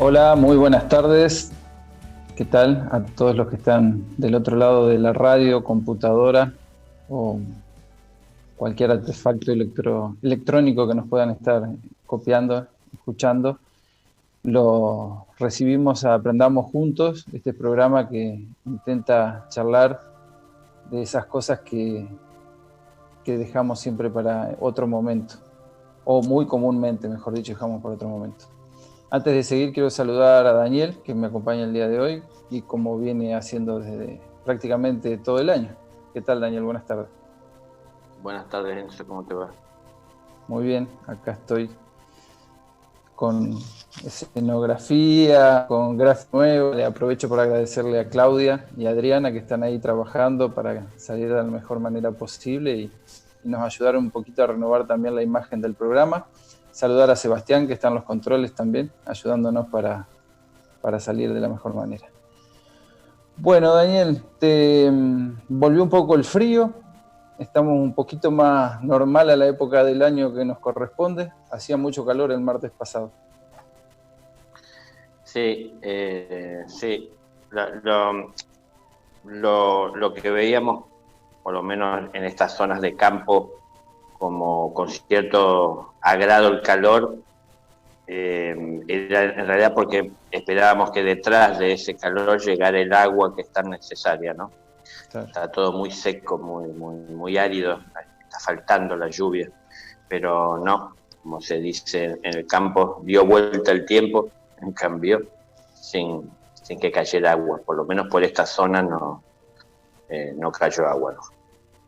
Hola, muy buenas tardes. ¿Qué tal a todos los que están del otro lado de la radio, computadora o cualquier artefacto electrónico que nos puedan estar copiando, escuchando? Lo recibimos a Aprendamos Juntos, este programa que intenta charlar de esas cosas que dejamos siempre para otro momento, o muy comúnmente, mejor dicho, dejamos para otro momento. Antes de seguir, quiero saludar a Daniel, que me acompaña el día de hoy, y como viene haciendo desde prácticamente todo el año. ¿Qué tal, Daniel? Buenas tardes. Buenas tardes, Enzo, ¿cómo te va? Muy bien, acá estoy con escenografía, con gráfico nuevo. Le aprovecho para agradecerle a Claudia y a Adriana que están ahí trabajando para salir de la mejor manera posible y nos ayudaron un poquito a renovar también la imagen del programa. Saludar a Sebastián, que está en los controles también, ayudándonos para salir de la mejor manera. Bueno, Daniel, te volvió un poco el frío, estamos un poquito más normal a la época del año que nos corresponde, hacía mucho calor el martes pasado. Sí, sí. Lo que veíamos, por lo menos en estas zonas de campo, como con cierto agrado el calor, era en realidad porque esperábamos que detrás de ese calor llegara el agua que es tan necesaria, ¿no? Claro. Está todo muy seco, muy árido, está faltando la lluvia, pero no, como se dice en el campo, dio vuelta el tiempo, cambió sin que cayera agua, por lo menos por esta zona no cayó agua, ¿no?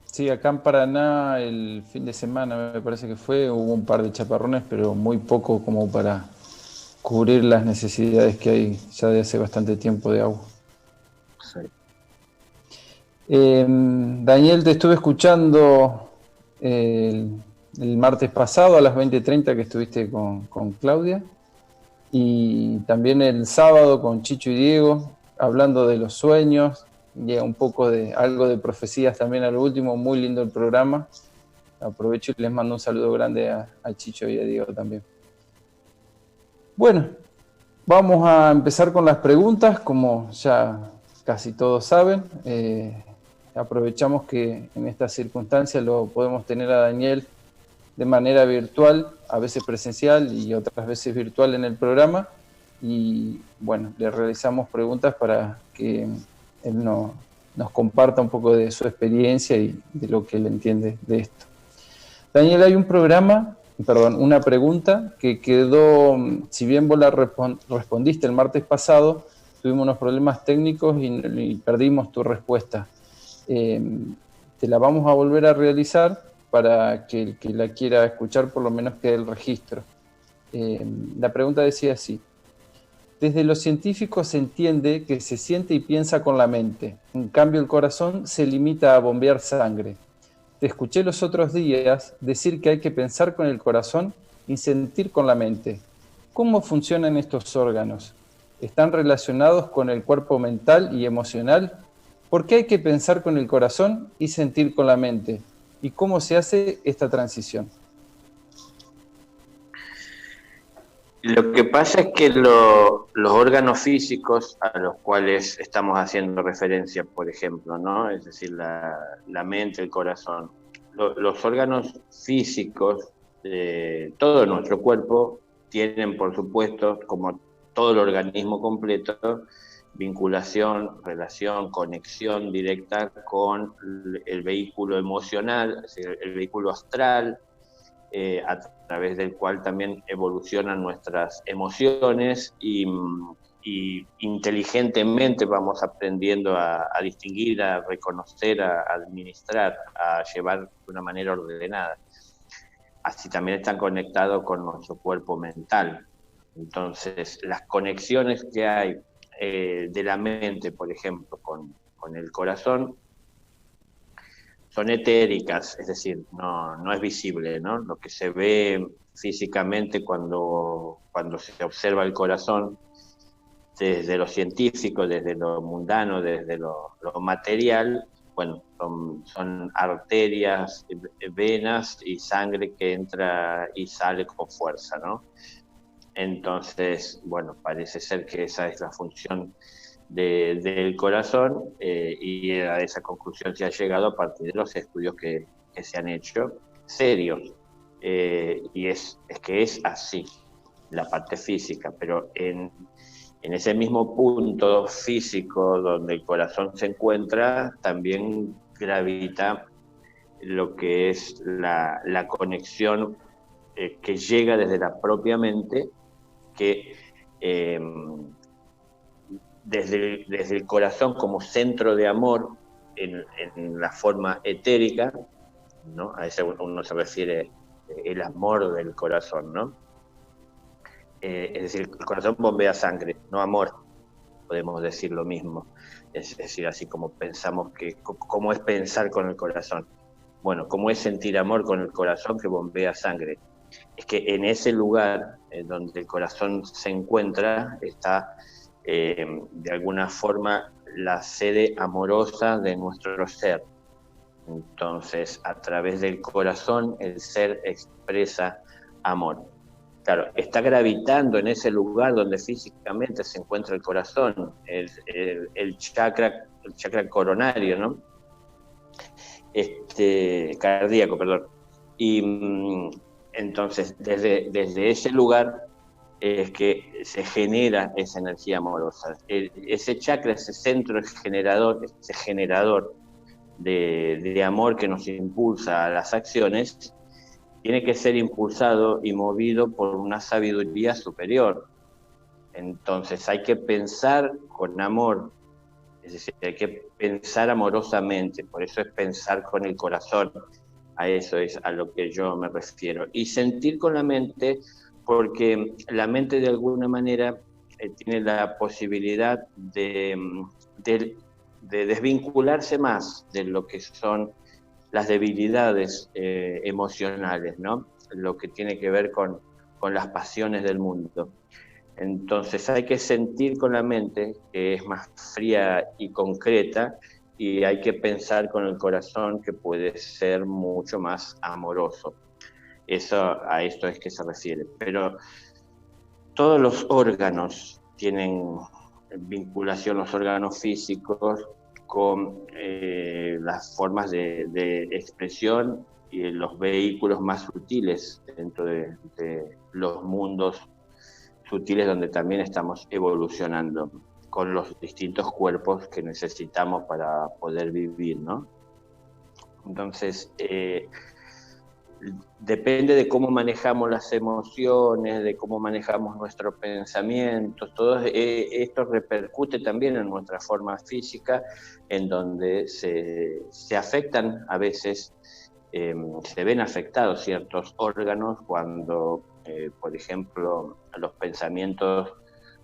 Sí, acá en Paraná el fin de semana me parece que hubo un par de chaparrones, pero muy poco como para cubrir las necesidades que hay ya de hace bastante tiempo de agua. Sí. Daniel, te estuve escuchando el martes pasado a las 20:30 que estuviste con Claudia y también el sábado con Chicho y Diego hablando de los sueños y un poco de algo de profecías también al último. Muy lindo el programa. Aprovecho y les mando un saludo grande a Chicho y a Diego también. Bueno, vamos a empezar con las preguntas, como ya casi todos saben. Aprovechamos que en estas circunstancias lo podemos tener a Daniel de manera virtual, a veces presencial y otras veces virtual en el programa. Y bueno, le realizamos preguntas para que él nos comparta un poco de su experiencia y de lo que él entiende de esto. Daniel, hay una pregunta que quedó, si bien vos la respondiste el martes pasado, tuvimos unos problemas técnicos y perdimos tu respuesta. Te la vamos a volver a realizar para que el que la quiera escuchar por lo menos quede el registro. La pregunta decía así: desde los científicos se entiende que se siente y piensa con la mente, en cambio el corazón se limita a bombear sangre. Te escuché los otros días decir que hay que pensar con el corazón y sentir con la mente. ¿Cómo funcionan estos órganos? ¿Están relacionados con el cuerpo mental y emocional? ¿Por qué hay que pensar con el corazón y sentir con la mente? ¿Y cómo se hace esta transición? Lo que pasa es que los órganos físicos a los cuales estamos haciendo referencia, por ejemplo, ¿no? Es decir, la mente, el corazón, los órganos físicos de todo nuestro cuerpo tienen, por supuesto, como todo el organismo completo, vinculación, relación, conexión directa con el vehículo emocional, es decir, el vehículo astral, a través del cual también evolucionan nuestras emociones y inteligentemente vamos aprendiendo a distinguir, a reconocer, a administrar, a llevar de una manera ordenada. Así también están conectados con nuestro cuerpo mental. Entonces, las conexiones que hay de la mente, por ejemplo, con el corazón, son etéricas, es decir, no es visible, ¿no? Lo que se ve físicamente cuando se observa el corazón, desde lo científico, desde lo mundano, desde lo material, bueno, son arterias, venas y sangre que entra y sale con fuerza, ¿no? Entonces, bueno, parece ser que esa es la función del corazón, y a esa conclusión se ha llegado a partir de los estudios que se han hecho, serios. Y es que es así, la parte física, pero en ese mismo punto físico donde el corazón se encuentra, también gravita lo que es la conexión que llega desde la propia mente, que eh, desde el corazón como centro de amor en la forma etérica, ¿no? A eso uno se refiere el amor del corazón, ¿no? Es decir, el corazón bombea sangre, no amor, podemos decir lo mismo. Es decir, así como pensamos cómo es pensar con el corazón. Bueno, cómo es sentir amor con el corazón que bombea sangre. Es que en ese lugar donde el corazón se encuentra está de alguna forma la sede amorosa de nuestro ser. Entonces, a través del corazón el ser expresa amor. Claro, está gravitando en ese lugar donde físicamente se encuentra el corazón, el chakra coronario, ¿no? Cardíaco, perdón. Y entonces, desde ese lugar es que se genera esa energía amorosa. Ese chakra, ese centro generador, ese generador de amor que nos impulsa a las acciones, tiene que ser impulsado y movido por una sabiduría superior. Entonces hay que pensar con amor, es decir, hay que pensar amorosamente, por eso es pensar con el corazón, a eso es a lo que yo me refiero. Y sentir con la mente, porque la mente de alguna manera tiene la posibilidad de desvincularse más de lo que son las debilidades emocionales, ¿no? Lo que tiene que ver con las pasiones del mundo. Entonces hay que sentir con la mente, que es más fría y concreta, y hay que pensar con el corazón, que puede ser mucho más amoroso. A esto es que se refiere. Pero todos los órganos tienen vinculación, los órganos físicos, con las formas de expresión y los vehículos más sutiles dentro de los mundos sutiles donde también estamos evolucionando con los distintos cuerpos que necesitamos para poder vivir, ¿no? Entonces, depende de cómo manejamos las emociones, de cómo manejamos nuestros pensamientos, todo esto repercute también en nuestra forma física, en donde se afectan a veces, se ven afectados ciertos órganos cuando, por ejemplo, los pensamientos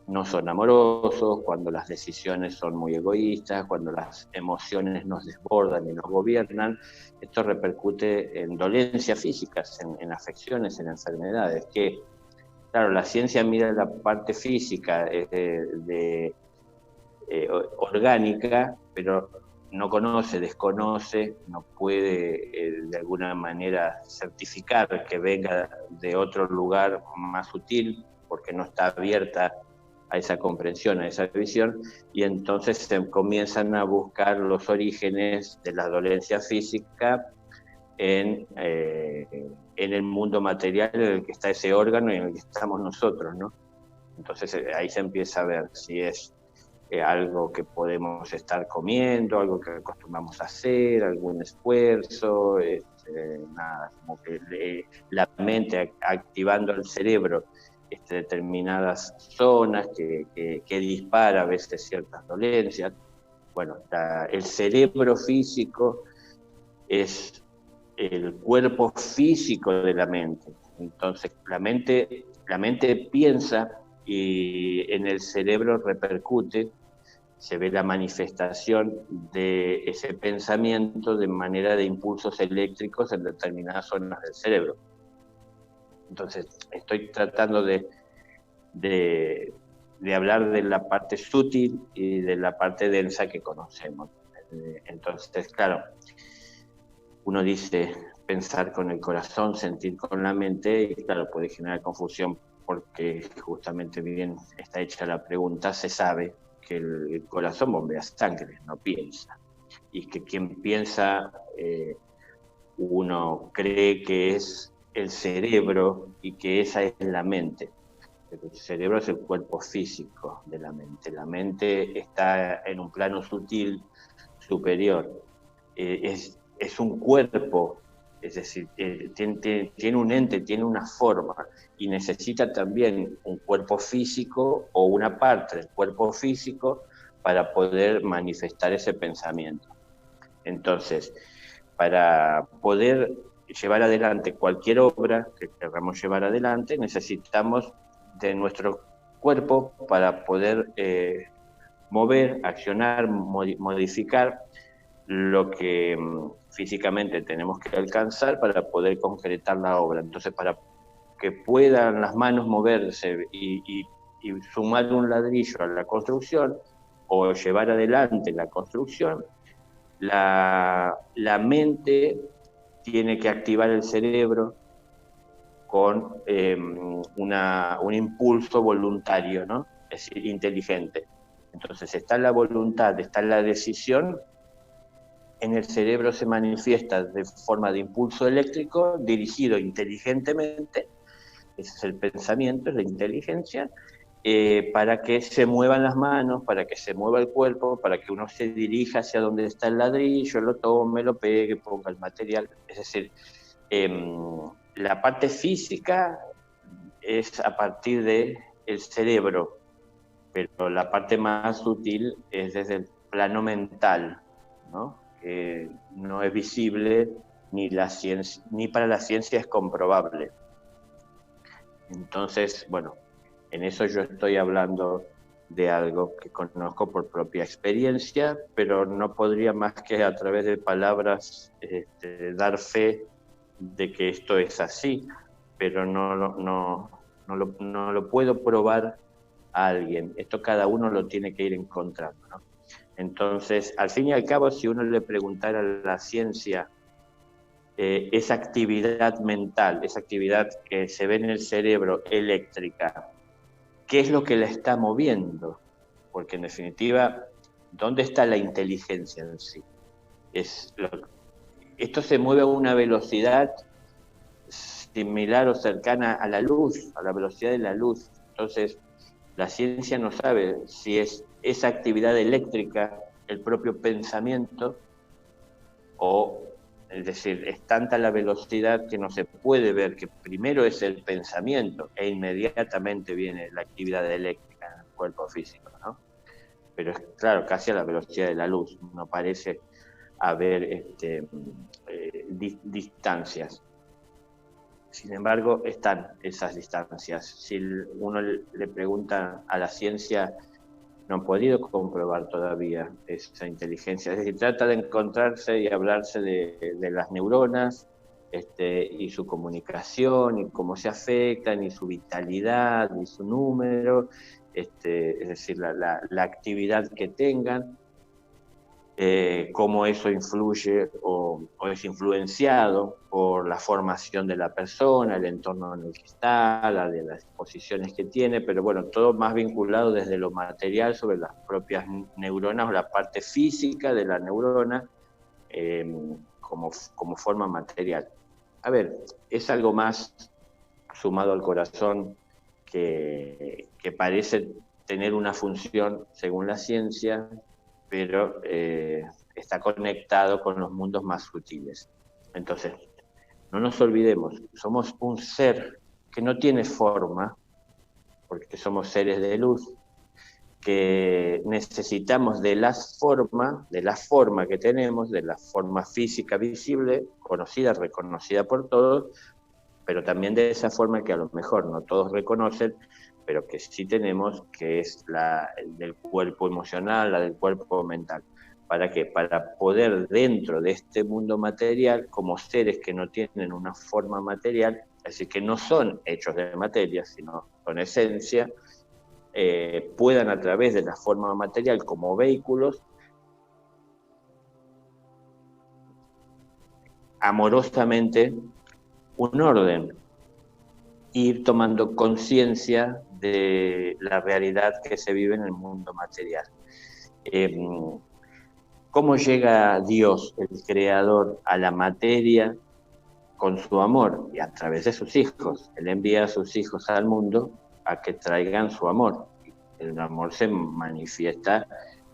no son amorosos, cuando las decisiones son muy egoístas, cuando las emociones nos desbordan y nos gobiernan. Esto repercute en dolencias físicas, en afecciones, en enfermedades, que, claro, la ciencia mira la parte física orgánica, pero no conoce, desconoce, no puede de alguna manera certificar que venga de otro lugar más sutil, porque no está abierta a esa comprensión, a esa visión, y entonces se comienzan a buscar los orígenes de la dolencia física en el mundo material en el que está ese órgano y en el que estamos nosotros, ¿no? Entonces ahí se empieza a ver si es algo que podemos estar comiendo, algo que acostumbramos a hacer, algún esfuerzo, nada, como que la mente activando el cerebro determinadas zonas que dispara a veces ciertas dolencias. Bueno, el cerebro físico es el cuerpo físico de la mente. Entonces, la mente piensa y en el cerebro repercute, se ve la manifestación de ese pensamiento de manera de impulsos eléctricos en determinadas zonas del cerebro. Entonces, estoy tratando de hablar de la parte sutil y de la parte densa que conocemos. Entonces, claro, uno dice pensar con el corazón, sentir con la mente, y claro, puede generar confusión porque justamente bien está hecha la pregunta, se sabe que el corazón bombea sangre, no piensa. Y que quien piensa, uno cree que es el cerebro y que esa es la mente. El cerebro es el cuerpo físico de la mente. La mente está en un plano sutil superior. Es un cuerpo, es decir, tiene un ente, tiene una forma y necesita también un cuerpo físico o una parte del cuerpo físico para poder manifestar ese pensamiento. Entonces, para poder llevar adelante cualquier obra que queramos llevar adelante, necesitamos de nuestro cuerpo para poder mover, accionar, modificar lo que físicamente tenemos que alcanzar para poder concretar la obra. Entonces, para que puedan las manos moverse y sumar un ladrillo a la construcción o llevar adelante la construcción, la mente tiene que activar el cerebro con un impulso voluntario, ¿no? Es decir, inteligente. Entonces está la voluntad, está la decisión, en el cerebro se manifiesta de forma de impulso eléctrico dirigido inteligentemente, ese es el pensamiento, es la inteligencia, para que se muevan las manos, para que se mueva el cuerpo, para que uno se dirija hacia donde está el ladrillo, lo tome, lo pegue, ponga el material. Es decir, la parte física es a partir del cerebro, pero la parte más sutil es desde el plano mental, ¿no? Que no es visible ni para la ciencia es comprobable. Entonces, bueno, en eso yo estoy hablando de algo que conozco por propia experiencia, pero no podría más que a través de palabras dar fe de que esto es así, pero no lo puedo probar a alguien. Esto cada uno lo tiene que ir encontrando, ¿no? Entonces, al fin y al cabo, si uno le preguntara a la ciencia esa actividad mental, esa actividad que se ve en el cerebro eléctrica, ¿qué es lo que la está moviendo? Porque en definitiva, ¿dónde está la inteligencia en sí? Esto se mueve a una velocidad similar o cercana a la luz, a la velocidad de la luz. Entonces, la ciencia no sabe si es esa actividad eléctrica, el propio pensamiento, o, es decir, es tanta la velocidad que no se puede ver, que primero es el pensamiento e inmediatamente viene la actividad eléctrica en el cuerpo físico, ¿no? Pero es claro, casi a la velocidad de la luz, no parece haber distancias. Sin embargo, están esas distancias. Si uno le pregunta a la ciencia, no han podido comprobar todavía esa inteligencia. Es decir, trata de encontrarse y hablarse de las neuronas y su comunicación y cómo se afectan y su vitalidad y su número, es decir, la actividad que tengan, cómo eso influye o es influenciado por la formación de la persona, el entorno en el que está, de las exposiciones que tiene, pero bueno, todo más vinculado desde lo material sobre las propias neuronas o la parte física de la neurona como forma material. A ver, es algo más sumado al corazón que parece tener una función según la ciencia, pero está conectado con los mundos más sutiles. Entonces, no nos olvidemos, somos un ser que no tiene forma, porque somos seres de luz, que necesitamos de la forma que tenemos, de la forma física visible, conocida, reconocida por todos, pero también de esa forma que a lo mejor no todos reconocen, pero que sí tenemos, que es la del cuerpo emocional, la del cuerpo mental. ¿Para qué? Para poder dentro de este mundo material, como seres que no tienen una forma material, es decir, que no son hechos de materia, sino son esencia, puedan a través de la forma material como vehículos, amorosamente, un orden. ir tomando conciencia de la realidad que se vive en el mundo material. ¿Cómo llega Dios, el Creador, a la materia? Con su amor y a través de sus hijos. Él envía a sus hijos al mundo a que traigan su amor. El amor se manifiesta,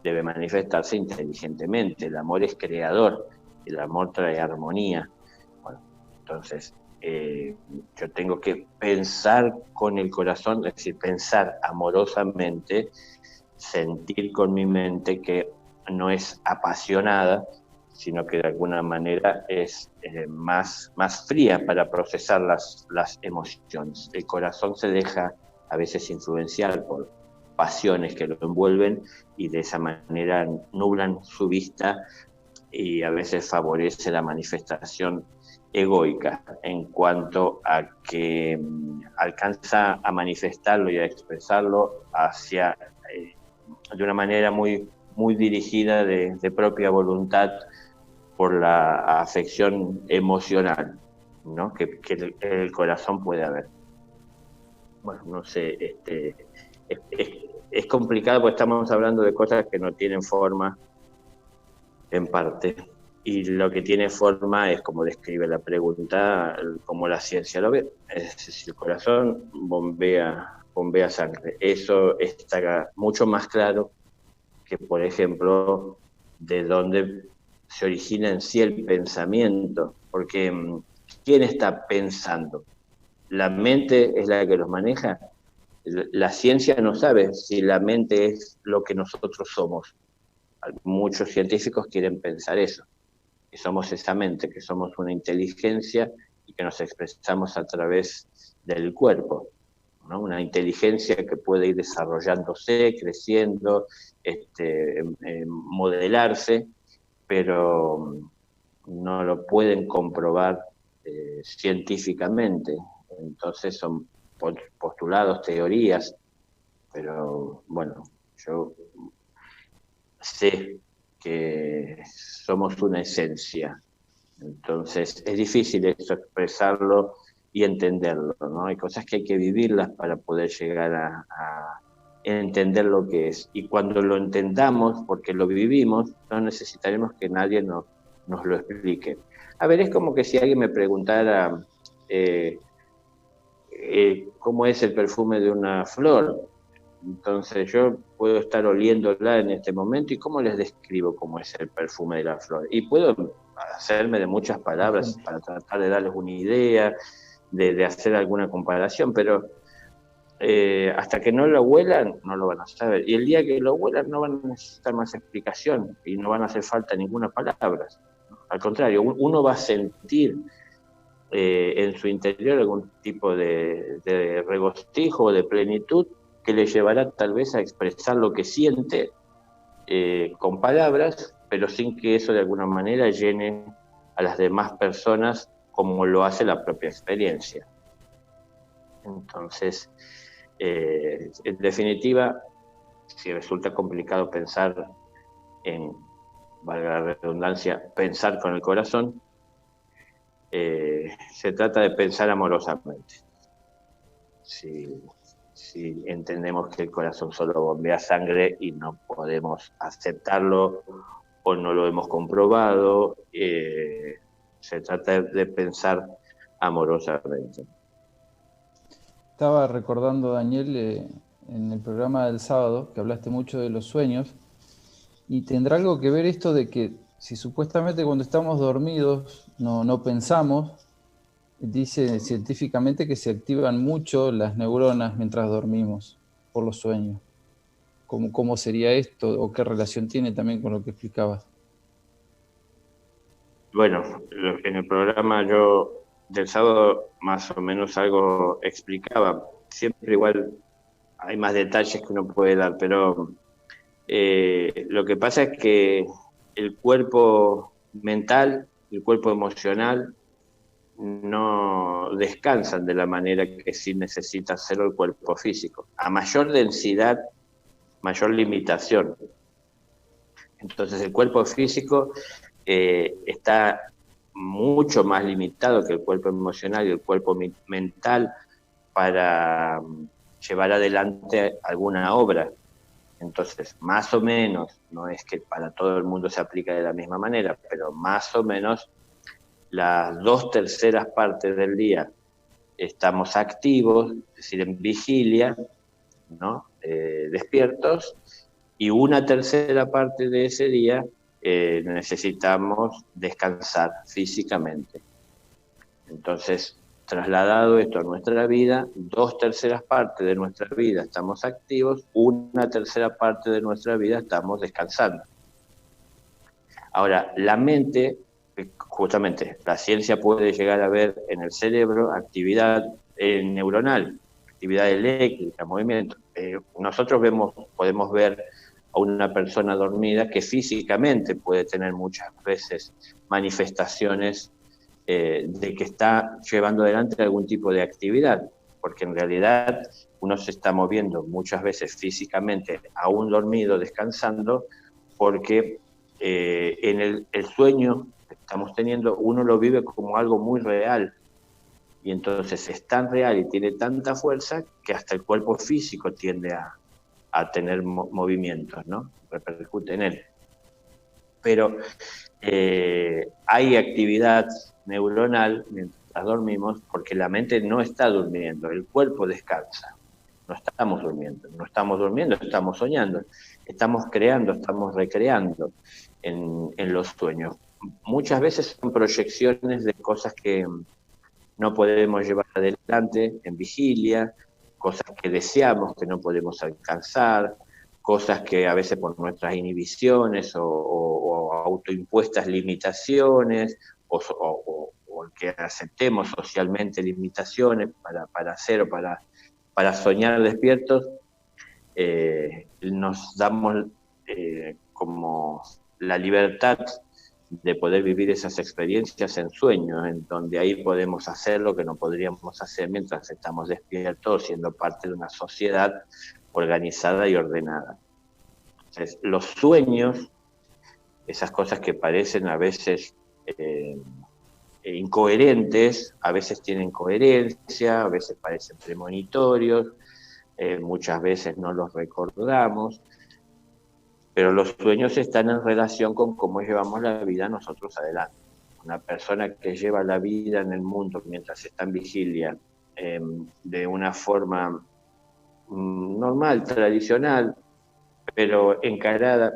debe manifestarse inteligentemente. El amor es creador, el amor trae armonía. Bueno, entonces, yo tengo que pensar con el corazón, es decir, pensar amorosamente, sentir con mi mente que no es apasionada, sino que de alguna manera es más fría para procesar las emociones. El corazón se deja a veces influenciar por pasiones que lo envuelven y de esa manera nublan su vista y a veces favorece la manifestación egoica en cuanto a que alcanza a manifestarlo y a expresarlo hacia de una manera muy dirigida de propia voluntad por la afección emocional, ¿no? que el corazón puede haber. Bueno, no sé, es complicado porque estamos hablando de cosas que no tienen forma en parte, y lo que tiene forma es como describe la pregunta, como la ciencia lo ve, es decir, el corazón bombea sangre. Eso está mucho más claro que, por ejemplo, de dónde se origina en sí el pensamiento, porque ¿quién está pensando? ¿La mente es la que los maneja? La ciencia no sabe si la mente es lo que nosotros somos. Muchos científicos quieren pensar eso, que somos esa mente, que somos una inteligencia y que nos expresamos a través del cuerpo, ¿no? Una inteligencia que puede ir desarrollándose, creciendo, modelarse, pero no lo pueden comprobar científicamente. Entonces son postulados, teorías, pero bueno, yo sé que somos una esencia. Entonces es difícil eso expresarlo y entenderlo, ¿no? Hay cosas que hay que vivirlas para poder llegar a entender lo que es. Y cuando lo entendamos, porque lo vivimos, no necesitaremos que nadie nos lo explique. A ver, es como que si alguien me preguntara cómo es el perfume de una flor. Entonces yo puedo estar oliéndola en este momento y cómo les describo cómo es el perfume de la flor. Y puedo hacerme de muchas palabras para tratar de darles una idea, de hacer alguna comparación, pero hasta que no lo huelan, no lo van a saber. Y el día que lo huelan no van a necesitar más explicación y no van a hacer falta ninguna palabra. Al contrario, uno va a sentir en su interior algún tipo de regocijo o de plenitud que le llevará tal vez a expresar lo que siente con palabras, pero sin que eso de alguna manera llene a las demás personas como lo hace la propia experiencia. Entonces, en definitiva, si resulta complicado pensar en, valga la redundancia, pensar con el corazón, se trata de pensar amorosamente. Si entendemos que el corazón solo bombea sangre y no podemos aceptarlo o no lo hemos comprobado, se trata de pensar amorosamente. Estaba recordando, Daniel, en el programa del sábado, que hablaste mucho de los sueños, y tendrá algo que ver esto de que si supuestamente cuando estamos dormidos no pensamos, dice científicamente que se activan mucho las neuronas mientras dormimos por los sueños. ¿Cómo sería esto o qué relación tiene también con lo que explicabas? Bueno, en el programa yo del sábado más o menos algo explicaba. Siempre igual hay más detalles que uno puede dar, pero lo que pasa es que el cuerpo mental, el cuerpo emocional, no descansan de la manera que sí necesita hacerlo el cuerpo físico. A mayor densidad, mayor limitación. Entonces el cuerpo físico está mucho más limitado que el cuerpo emocional y el cuerpo mental para llevar adelante alguna obra. Entonces, más o menos, no es que para todo el mundo se aplica de la misma manera, pero más o menos las 2/3 partes del día estamos activos, es decir, en vigilia, ¿no? Despiertos, y 1/3 parte de ese día necesitamos descansar físicamente. Entonces, trasladado esto a nuestra vida, 2/3 partes de nuestra vida estamos activos, 1/3 parte de nuestra vida estamos descansando. Ahora, la mente, justamente, la ciencia puede llegar a ver en el cerebro actividad neuronal, actividad eléctrica, movimiento. Nosotros podemos ver a una persona dormida que físicamente puede tener muchas veces manifestaciones de que está llevando adelante algún tipo de actividad, porque en realidad uno se está moviendo muchas veces físicamente, aún dormido, descansando, porque en el sueño que estamos teniendo, uno lo vive como algo muy real, y entonces es tan real y tiene tanta fuerza que hasta el cuerpo físico tiende a tener movimientos, ¿no? Repercute en él. Pero hay actividad neuronal mientras dormimos, porque la mente no está durmiendo, el cuerpo descansa. No estamos durmiendo, estamos soñando, estamos creando, estamos recreando en los sueños. Muchas veces son proyecciones de cosas que no podemos llevar adelante en vigilia, cosas que deseamos que no podemos alcanzar, cosas que a veces por nuestras inhibiciones o autoimpuestas limitaciones o que aceptemos socialmente limitaciones para hacer o para soñar despiertos, nos damos como la libertad de poder vivir esas experiencias en sueños, en donde ahí podemos hacer lo que no podríamos hacer mientras estamos despiertos, siendo parte de una sociedad organizada y ordenada. Entonces, los sueños, esas cosas que parecen a veces incoherentes, a veces tienen coherencia, a veces parecen premonitorios, muchas veces no los recordamos, pero los sueños están en relación con cómo llevamos la vida nosotros adelante. Una persona que lleva la vida en el mundo mientras está en vigilia de una forma normal, tradicional, pero encarada,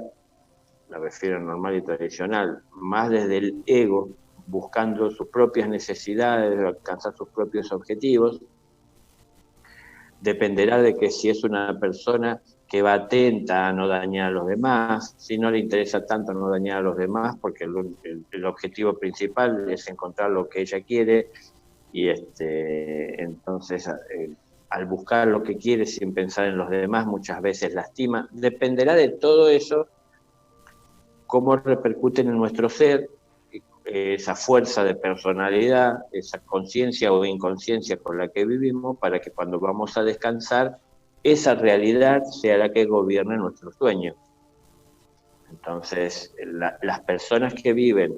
me refiero a normal y tradicional, más desde el ego, buscando sus propias necesidades, alcanzar sus propios objetivos, dependerá de que si es una persona que va atenta a no dañar a los demás, si no le interesa tanto no dañar a los demás, porque el objetivo principal es encontrar lo que ella quiere, y entonces al buscar lo que quiere sin pensar en los demás muchas veces lastima. Dependerá de todo eso cómo repercuten en nuestro ser, esa fuerza de personalidad, esa conciencia o inconsciencia con la que vivimos, para que cuando vamos a descansar, esa realidad sea la que gobierne nuestro sueño. Entonces, las personas que viven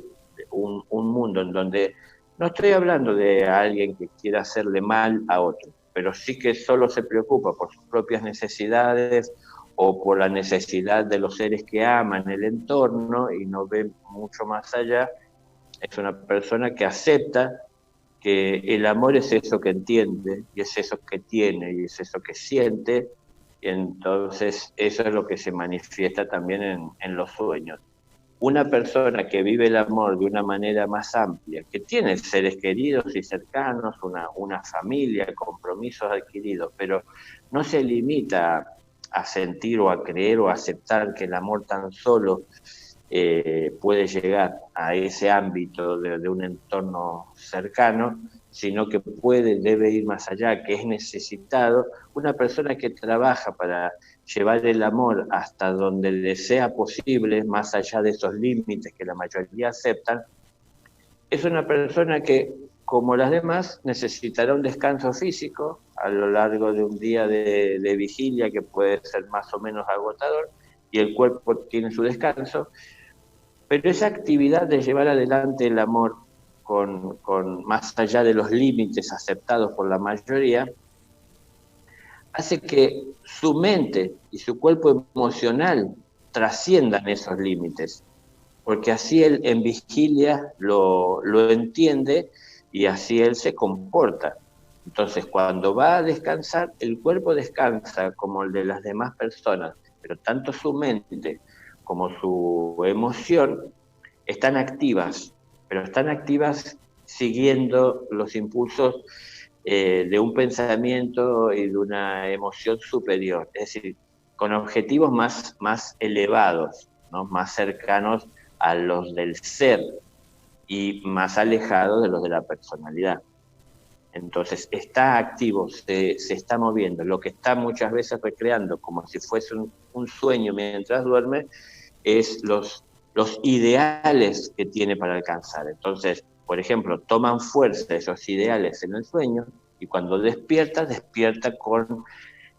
un mundo en donde, no estoy hablando de alguien que quiera hacerle mal a otro, pero sí que solo se preocupa por sus propias necesidades o por la necesidad de los seres que aman el entorno y no ve mucho más allá, es una persona que acepta que el amor es eso que entiende, y es eso que tiene, y es eso que siente, y entonces eso es lo que se manifiesta también en los sueños. Una persona que vive el amor de una manera más amplia, que tiene seres queridos y cercanos, una familia, compromisos adquiridos, pero no se limita a sentir o a creer o a aceptar que el amor tan solo puede llegar a ese ámbito de un entorno cercano, sino que debe ir más allá, que es necesitado. Una persona que trabaja para llevar el amor hasta donde le sea posible, más allá de esos límites que la mayoría aceptan, es una persona que, como las demás, necesitará un descanso físico a lo largo de un día de vigilia que puede ser más o menos agotador, y el cuerpo tiene su descanso. Pero esa actividad de llevar adelante el amor con más allá de los límites aceptados por la mayoría, hace que su mente y su cuerpo emocional trasciendan esos límites, porque así él en vigilia lo entiende y así él se comporta. Entonces, cuando va a descansar, el cuerpo descansa como el de las demás personas, pero tanto su mente como su emoción están activas, pero están activas siguiendo los impulsos de un pensamiento y de una emoción superior, es decir, con objetivos más elevados, ¿no? Más cercanos a los del ser y más alejados de los de la personalidad. Entonces está activo, se está moviendo. Lo que está muchas veces recreando como si fuese un sueño mientras duerme es los ideales que tiene para alcanzar. Entonces, por ejemplo, toman fuerza esos ideales en el sueño y cuando despierta, despierta con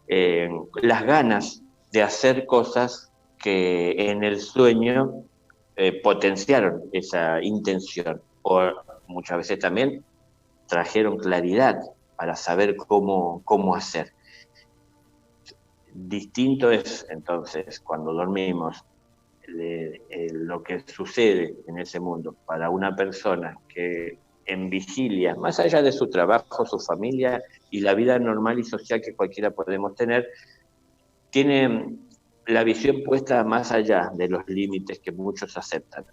las ganas de hacer cosas que en el sueño potenciaron esa intención. O muchas veces también trajeron claridad para saber cómo hacer. Distinto es entonces cuando dormimos lo que sucede en ese mundo para una persona que en vigilia, más allá de su trabajo, su familia y la vida normal y social que cualquiera podemos tener, tiene la visión puesta más allá de los límites que muchos aceptan.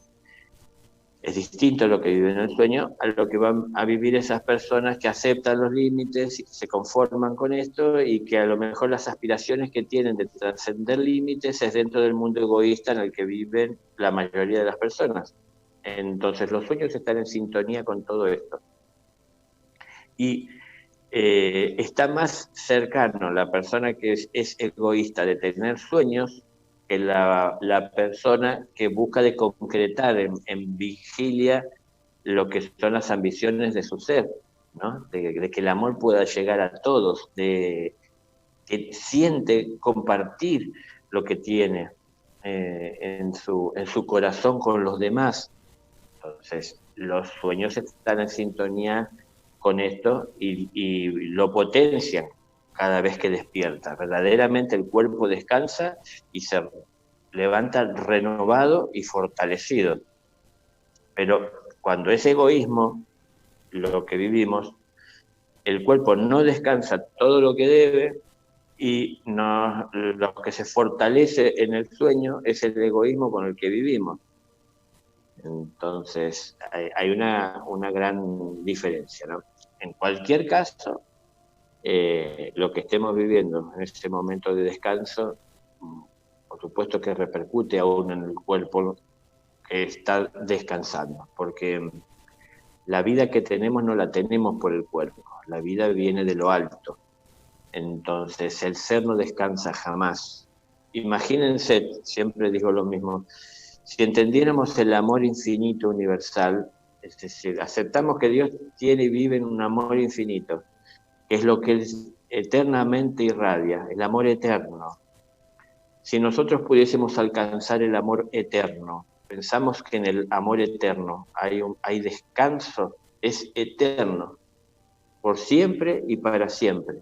Es distinto lo que viven en el sueño a lo que van a vivir esas personas que aceptan los límites y que se conforman con esto y que a lo mejor las aspiraciones que tienen de trascender límites es dentro del mundo egoísta en el que viven la mayoría de las personas. Entonces los sueños están en sintonía con todo esto. Y está más cercano la persona que es egoísta de tener sueños que la persona que busca de concretar en vigilia lo que son las ambiciones de su ser, ¿no? De que el amor pueda llegar a todos, de que siente compartir lo que tiene en su corazón con los demás. Entonces, los sueños están en sintonía con esto y lo potencian cada vez que despierta. Verdaderamente el cuerpo descansa y se levanta renovado y fortalecido. Pero cuando es egoísmo, lo que vivimos, el cuerpo no descansa todo lo que debe y no, lo que se fortalece en el sueño es el egoísmo con el que vivimos. Entonces, hay una gran diferencia, ¿no? En cualquier caso, lo que estemos viviendo en ese momento de descanso, por supuesto que repercute aún en el cuerpo que está descansando, porque la vida que tenemos no la tenemos por el cuerpo, la vida viene de lo alto. Entonces, el ser no descansa jamás. Imagínense, siempre digo lo mismo, si entendiéramos el amor infinito universal, es decir, aceptamos que Dios tiene y vive en un amor infinito, que es lo que Él eternamente irradia, el amor eterno. Si nosotros pudiésemos alcanzar el amor eterno, pensamos que en el amor eterno hay descanso, es eterno, por siempre y para siempre.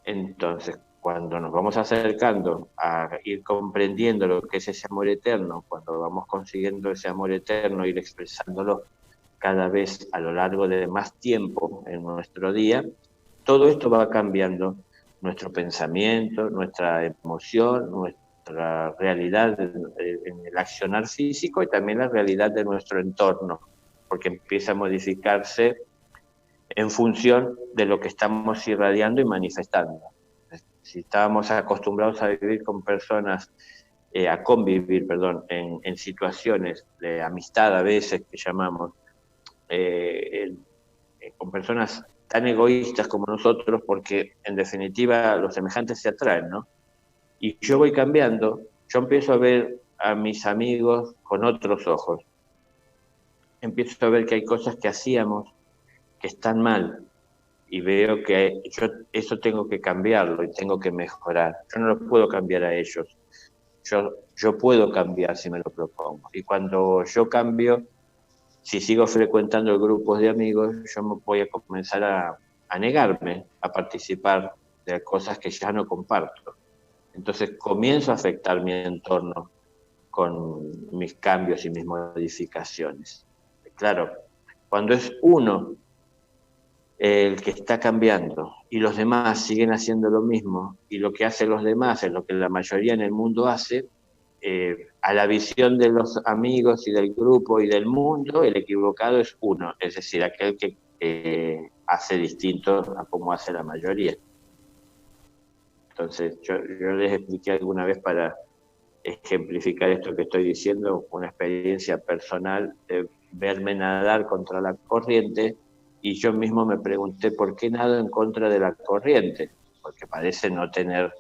Entonces, cuando nos vamos acercando a ir comprendiendo lo que es ese amor eterno, cuando vamos consiguiendo ese amor eterno, ir expresándolo cada vez a lo largo de más tiempo en nuestro día, todo esto va cambiando nuestro pensamiento, nuestra emoción, nuestra realidad en el accionar físico y también la realidad de nuestro entorno, porque empieza a modificarse en función de lo que estamos irradiando y manifestando. Si estábamos acostumbrados a vivir con personas, a convivir, perdón, en situaciones de amistad a veces que llamamos, con personas tan egoístas como nosotros, porque en definitiva los semejantes se atraen, ¿no? Y yo voy cambiando, yo empiezo a ver a mis amigos con otros ojos, empiezo a ver que hay cosas que hacíamos que están mal, y veo que yo eso tengo que cambiarlo y tengo que mejorar. Yo no lo puedo cambiar a ellos. Yo puedo cambiar si me lo propongo. Y cuando yo cambio, si sigo frecuentando grupos de amigos, yo me voy a comenzar a negarme a participar de cosas que ya no comparto. Entonces comienzo a afectar mi entorno con mis cambios y mis modificaciones. Claro, cuando es uno el que está cambiando y los demás siguen haciendo lo mismo, y lo que hacen los demás es lo que la mayoría en el mundo hace, a la visión de los amigos y del grupo y del mundo, el equivocado es uno, es decir, aquel que hace distinto a como hace la mayoría. Entonces, yo les expliqué alguna vez, para ejemplificar esto que estoy diciendo, una experiencia personal de verme nadar contra la corriente, y yo mismo me pregunté por qué nado en contra de la corriente, porque parece no tener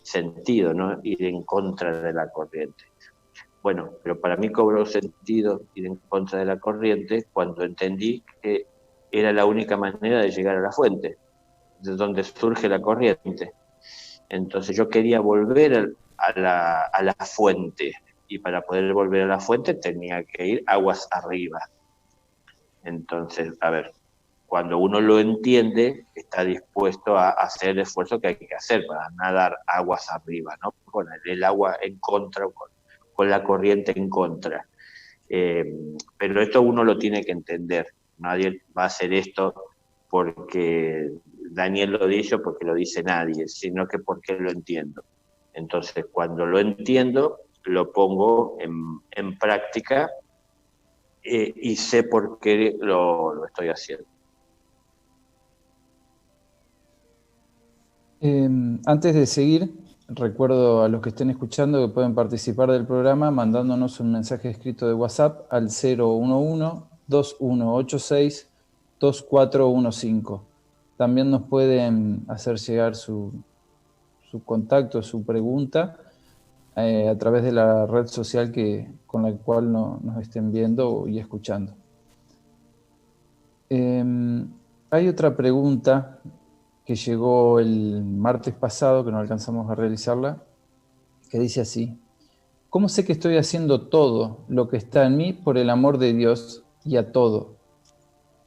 sentido, ¿no?, ir en contra de la corriente. Bueno, pero para mí cobró sentido ir en contra de la corriente cuando entendí que era la única manera de llegar a la fuente, de donde surge la corriente. Entonces yo quería volver a la fuente, y para poder volver a la fuente tenía que ir aguas arriba. Entonces, a ver, cuando uno lo entiende, está dispuesto a hacer el esfuerzo que hay que hacer para nadar aguas arriba, ¿no? Con el agua en contra, con la corriente en contra. Pero esto uno lo tiene que entender. Nadie va a hacer esto porque Daniel lo dice o porque lo dice nadie, sino que porque lo entiendo. Entonces, cuando lo entiendo, lo pongo en práctica, y sé por qué lo estoy haciendo. Antes de seguir, recuerdo a los que estén escuchando que pueden participar del programa mandándonos un mensaje escrito de WhatsApp al 011-2186-2415. También nos pueden hacer llegar su contacto, su pregunta, a través de la red social con la cual nos estén viendo y escuchando. Hay otra pregunta que llegó el martes pasado, que no alcanzamos a realizarla, que dice así: ¿cómo sé que estoy haciendo todo lo que está en mí por el amor de Dios y a todo?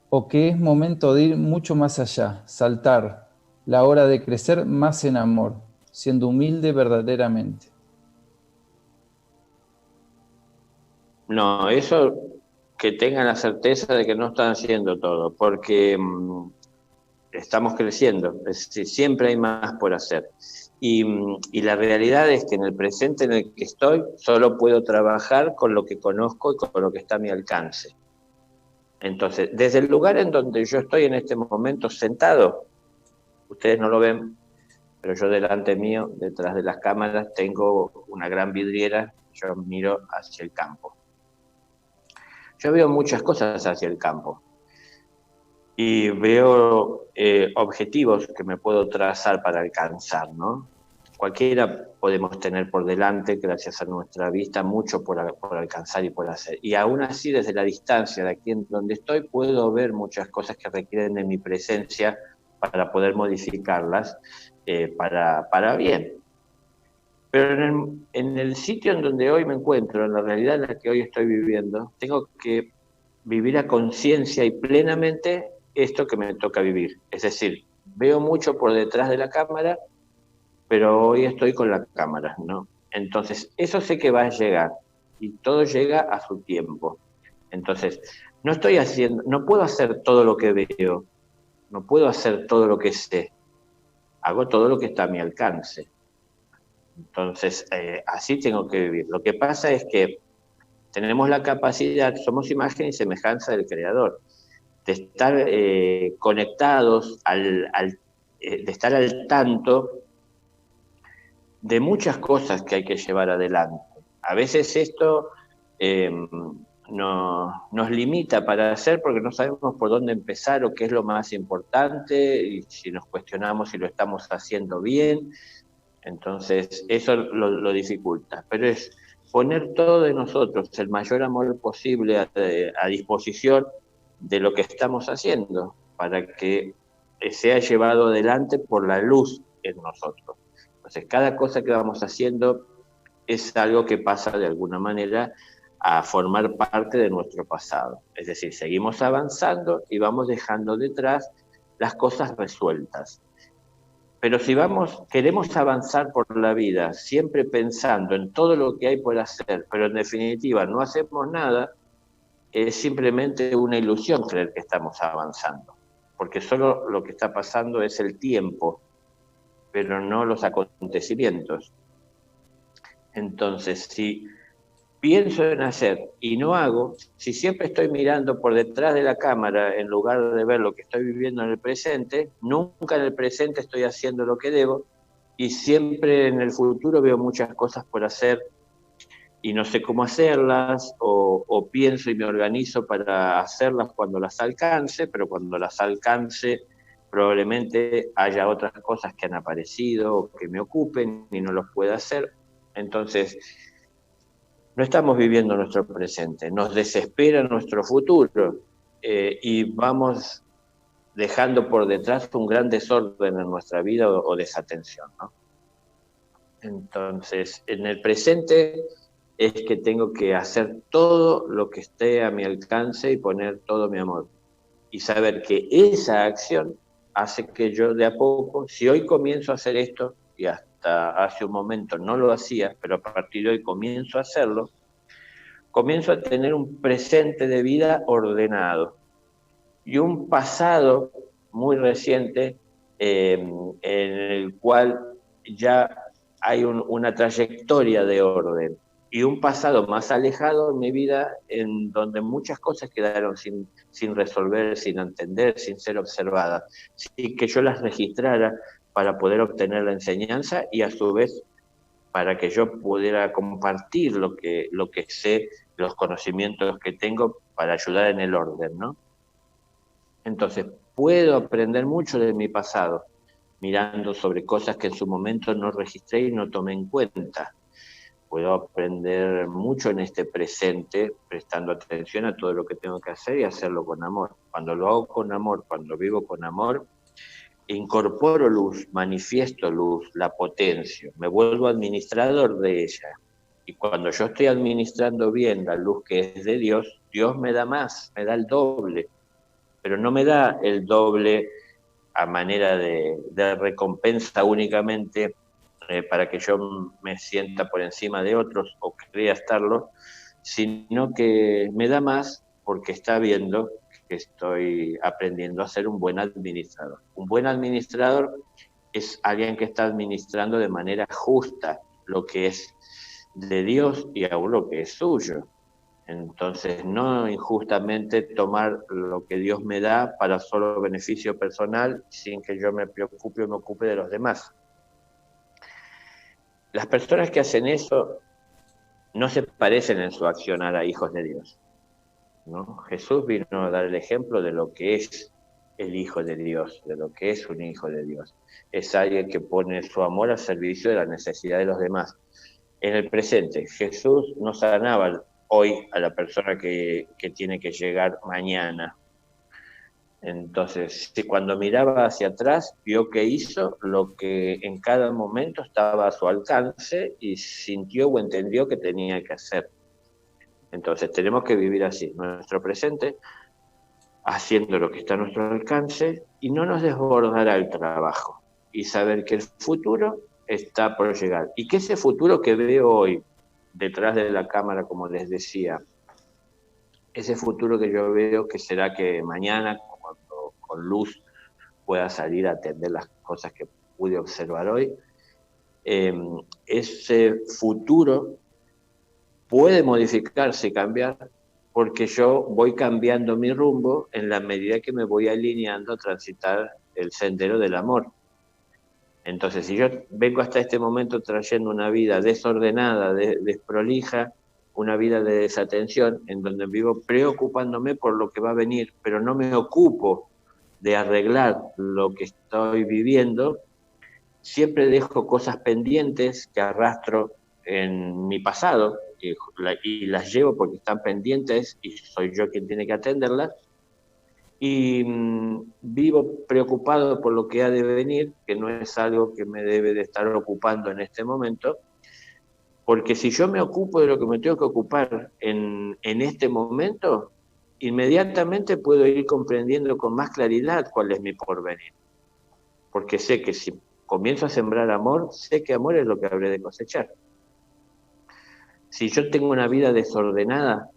¿O que es momento de ir mucho más allá, saltar, la hora de crecer más en amor, siendo humilde verdaderamente? No, eso, que tengan la certeza de que no están haciendo todo, porque estamos creciendo, es decir, siempre hay más por hacer. Y la realidad es que en el presente en el que estoy, solo puedo trabajar con lo que conozco y con lo que está a mi alcance. Entonces, desde el lugar en donde yo estoy en este momento sentado, ustedes no lo ven, pero yo delante mío, detrás de las cámaras, tengo una gran vidriera, yo miro hacia el campo. Yo veo muchas cosas hacia el campo. Y veo objetivos que me puedo trazar para alcanzar, ¿no? Cualquiera podemos tener por delante, gracias a nuestra vista, mucho por alcanzar y por hacer. Y aún así, desde la distancia de aquí en donde estoy, puedo ver muchas cosas que requieren de mi presencia para poder modificarlas para bien. Pero en el sitio en donde hoy me encuentro, en la realidad en la que hoy estoy viviendo, tengo que vivir a conciencia y plenamente esto que me toca vivir. Es decir, veo mucho por detrás de la cámara, pero hoy estoy con la cámara, ¿no? Entonces, eso sé que va a llegar, y todo llega a su tiempo. Entonces, no puedo hacer todo lo que veo, no puedo hacer todo lo que sé, hago todo lo que está a mi alcance. Entonces, así tengo que vivir. Lo que pasa es que tenemos la capacidad, somos imagen y semejanza del Creador, de estar conectados, de estar al tanto de muchas cosas que hay que llevar adelante. A veces esto nos limita para hacer, porque no sabemos por dónde empezar o qué es lo más importante, y si nos cuestionamos si lo estamos haciendo bien, entonces eso lo dificulta. Pero es poner todo de nosotros, el mayor amor posible a disposición de lo que estamos haciendo, para que sea llevado adelante por la luz en nosotros. Entonces, cada cosa que vamos haciendo es algo que pasa de alguna manera a formar parte de nuestro pasado. Es decir, seguimos avanzando y vamos dejando detrás las cosas resueltas. Pero si queremos avanzar por la vida, siempre pensando en todo lo que hay por hacer, pero en definitiva no hacemos nada, es simplemente una ilusión creer que estamos avanzando, porque solo lo que está pasando es el tiempo, pero no los acontecimientos. Entonces, si pienso en hacer y no hago, si siempre estoy mirando por detrás de la cámara en lugar de ver lo que estoy viviendo en el presente, nunca en el presente estoy haciendo lo que debo y siempre en el futuro veo muchas cosas por hacer y no sé cómo hacerlas o pienso y me organizo para hacerlas cuando las alcance, pero cuando las alcance probablemente haya otras cosas que han aparecido o que me ocupen y no los pueda hacer. Entonces, no estamos viviendo nuestro presente, nos desespera nuestro futuro y vamos dejando por detrás un gran desorden en nuestra vida o desatención, ¿no? Entonces, en el presente es que tengo que hacer todo lo que esté a mi alcance y poner todo mi amor. Y saber que esa acción hace que yo de a poco, si hoy comienzo a hacer esto, y hasta hace un momento no lo hacía, pero a partir de hoy comienzo a hacerlo, comienzo a tener un presente de vida ordenado y un pasado muy reciente en el cual ya hay una trayectoria de orden y un pasado más alejado en mi vida en donde muchas cosas quedaron sin resolver, sin entender, sin ser observadas, sin que yo las registrara para poder obtener la enseñanza y a su vez para que yo pudiera compartir lo que sé, los conocimientos que tengo para ayudar en el orden, ¿no? Entonces, puedo aprender mucho de mi pasado, mirando sobre cosas que en su momento no registré y no tomé en cuenta. Puedo aprender mucho en este presente, prestando atención a todo lo que tengo que hacer y hacerlo con amor. Cuando lo hago con amor, cuando vivo con amor, incorporo luz, manifiesto luz, la potencio, me vuelvo administrador de ella. Y cuando yo estoy administrando bien la luz que es de Dios, Dios me da más, me da el doble, pero no me da el doble a manera de recompensa únicamente para que yo me sienta por encima de otros o crea estarlo, sino que me da más porque está viendo que estoy aprendiendo a ser un buen administrador. Un buen administrador es alguien que está administrando de manera justa lo que es de Dios y aún lo que es suyo. Entonces, no injustamente tomar lo que Dios me da para solo beneficio personal sin que yo me preocupe o me ocupe de los demás. Las personas que hacen eso no se parecen en su accionar a hijos de Dios, ¿no? Jesús vino a dar el ejemplo de lo que es el Hijo de Dios, de lo que es un hijo de Dios. Es alguien que pone su amor al servicio de la necesidad de los demás. En el presente, Jesús no sanaba hoy a la persona que tiene que llegar mañana. Entonces, cuando miraba hacia atrás, vio que hizo lo que en cada momento estaba a su alcance y sintió o entendió que tenía que hacer. Entonces, tenemos que vivir así, nuestro presente, haciendo lo que está a nuestro alcance y no nos desbordará el trabajo. Y saber que el futuro está por llegar. Y que ese futuro que veo hoy, detrás de la cámara, como les decía, ese futuro que yo veo que será que mañana, cuando con luz pueda salir a atender las cosas que pude observar hoy, ese futuro puede modificarse y cambiar porque yo voy cambiando mi rumbo en la medida que me voy alineando a transitar el sendero del amor. Entonces, si yo vengo hasta este momento trayendo una vida desordenada, desprolija, una vida de desatención, en donde vivo preocupándome por lo que va a venir, pero no me ocupo de arreglar lo que estoy viviendo, siempre dejo cosas pendientes que arrastro en mi pasado y las llevo porque están pendientes y soy yo quien tiene que atenderlas. Y vivo preocupado por lo que ha de venir, que no es algo que me debe de estar ocupando en este momento, porque si yo me ocupo de lo que me tengo que ocupar en este momento, inmediatamente puedo ir comprendiendo con más claridad cuál es mi porvenir. Porque sé que si comienzo a sembrar amor, sé que amor es lo que habré de cosechar. Si yo tengo una vida desordenada,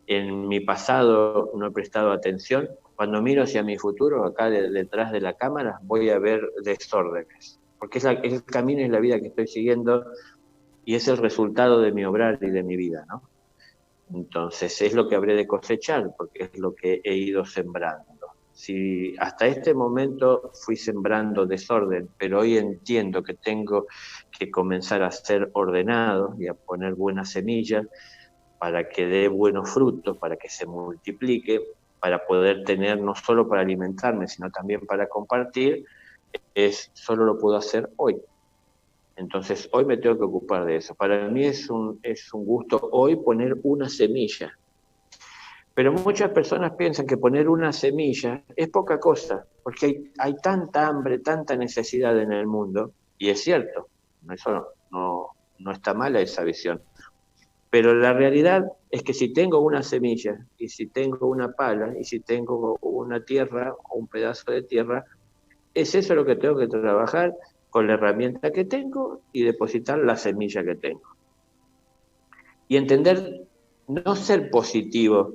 en mi pasado no he prestado atención, cuando miro hacia mi futuro, acá detrás de la cámara, voy a ver desórdenes, porque es el camino y la vida que estoy siguiendo y es el resultado de mi obrar y de mi vida, ¿no? Entonces es lo que habré de cosechar, porque es lo que he ido sembrando. Si hasta este momento fui sembrando desorden, pero hoy entiendo que tengo que comenzar a ser ordenado y a poner buenas semillas para que dé buenos frutos, para que se multiplique, para poder tener no solo para alimentarme, sino también para compartir, solo lo puedo hacer hoy. Entonces hoy me tengo que ocupar de eso. Para mí es un gusto hoy poner una semilla. Pero muchas personas piensan que poner una semilla es poca cosa, porque hay tanta hambre, tanta necesidad en el mundo, y es cierto, eso no está mala esa visión. Pero la realidad es que si tengo una semilla, y si tengo una pala, y si tengo una tierra o un pedazo de tierra, es eso lo que tengo que trabajar con la herramienta que tengo y depositar la semilla que tengo. Y entender, no ser positivo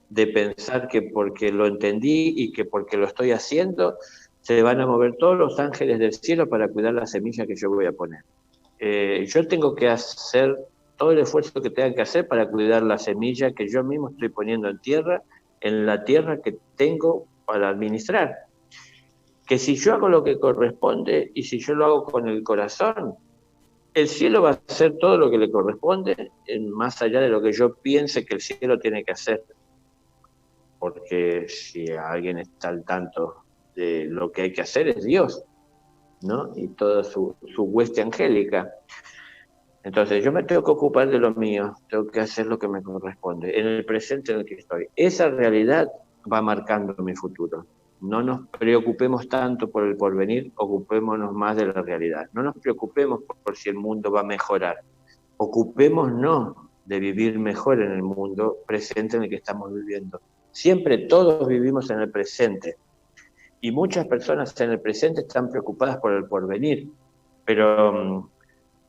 de pensar que porque lo entendí y que porque lo estoy haciendo, se van a mover todos los ángeles del cielo para cuidar la semilla que yo voy a poner. Yo tengo que hacer todo el esfuerzo que tenga que hacer para cuidar la semilla que yo mismo estoy poniendo en la tierra que tengo para administrar. Que si yo hago lo que corresponde y si yo lo hago con el corazón, el cielo va a hacer todo lo que le corresponde, más allá de lo que yo piense que el cielo tiene que hacer. Porque si alguien está al tanto de lo que hay que hacer es Dios, ¿no? Y toda su hueste angélica. Entonces yo me tengo que ocupar de lo mío, tengo que hacer lo que me corresponde, en el presente en el que estoy. Esa realidad va marcando mi futuro. No nos preocupemos tanto por el porvenir, ocupémonos más de la realidad. No nos preocupemos por si el mundo va a mejorar. Ocupémonos de vivir mejor en el mundo presente en el que estamos viviendo. Siempre todos vivimos en el presente y muchas personas en el presente están preocupadas por el porvenir, pero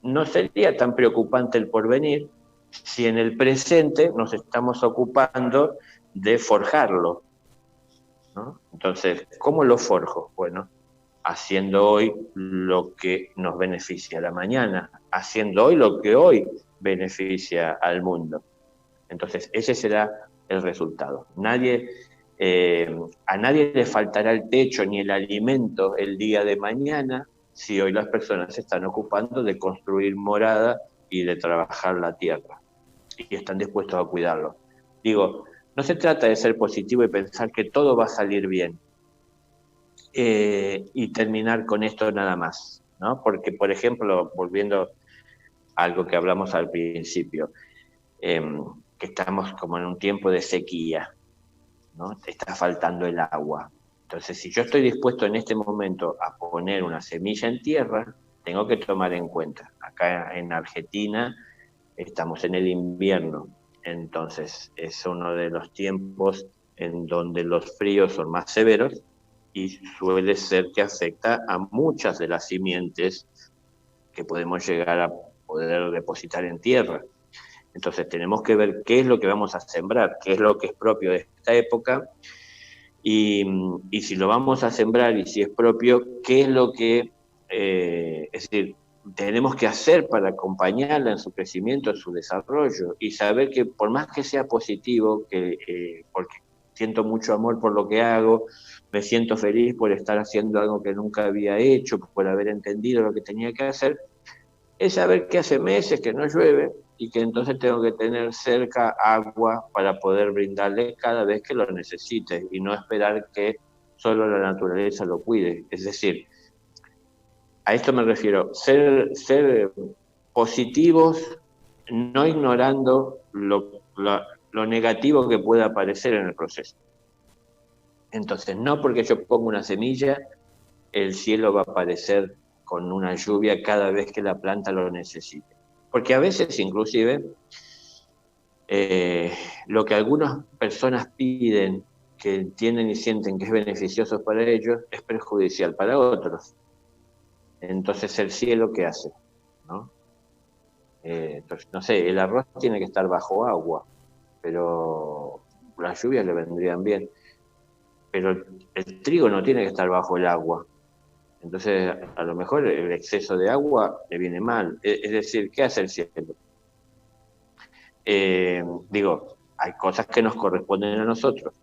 no sería tan preocupante el porvenir si en el presente nos estamos ocupando de forjarlo, ¿no? Entonces, ¿cómo lo forjo? Bueno, haciendo hoy lo que nos beneficia a la mañana, haciendo hoy lo que hoy beneficia al mundo. Entonces, ese será el resultado. A nadie le faltará el techo ni el alimento el día de mañana si hoy las personas se están ocupando de construir morada y de trabajar la tierra y están dispuestos a cuidarlo. Digo, no se trata de ser positivo y pensar que todo va a salir bien y terminar con esto nada más, ¿no? Porque, por ejemplo, volviendo a algo que hablamos al principio, que estamos como en un tiempo de sequía, ¿no? Te está faltando el agua. Entonces, si yo estoy dispuesto en este momento a poner una semilla en tierra, tengo que tomar en cuenta. Acá en Argentina estamos en el invierno, entonces es uno de los tiempos en donde los fríos son más severos y suele ser que afecta a muchas de las simientes que podemos llegar a poder depositar en tierra. Entonces tenemos que ver qué es lo que vamos a sembrar, qué es lo que es propio de esta época y si lo vamos a sembrar y si es propio, qué es lo que, es decir, tenemos que hacer para acompañarla en su crecimiento, en su desarrollo y saber que por más que sea positivo, porque siento mucho amor por lo que hago, me siento feliz por estar haciendo algo que nunca había hecho, por haber entendido lo que tenía que hacer, es saber que hace meses que no llueve y que entonces tengo que tener cerca agua para poder brindarle cada vez que lo necesite y no esperar que solo la naturaleza lo cuide. Es decir, a esto me refiero, ser positivos, no ignorando lo negativo que pueda aparecer en el proceso. Entonces, no porque yo ponga una semilla, el cielo va a aparecer con una lluvia cada vez que la planta lo necesite. Porque a veces, inclusive, lo que algunas personas piden, que entienden y sienten que es beneficioso para ellos, es perjudicial para otros. Entonces el cielo, ¿qué hace? ¿No? Entonces, no sé, el arroz tiene que estar bajo agua, pero las lluvias le vendrían bien. Pero el trigo no tiene que estar bajo el agua. Entonces, a lo mejor el exceso de agua le viene mal. Es decir, ¿qué hace el cielo? Digo, hay cosas que nos corresponden a nosotros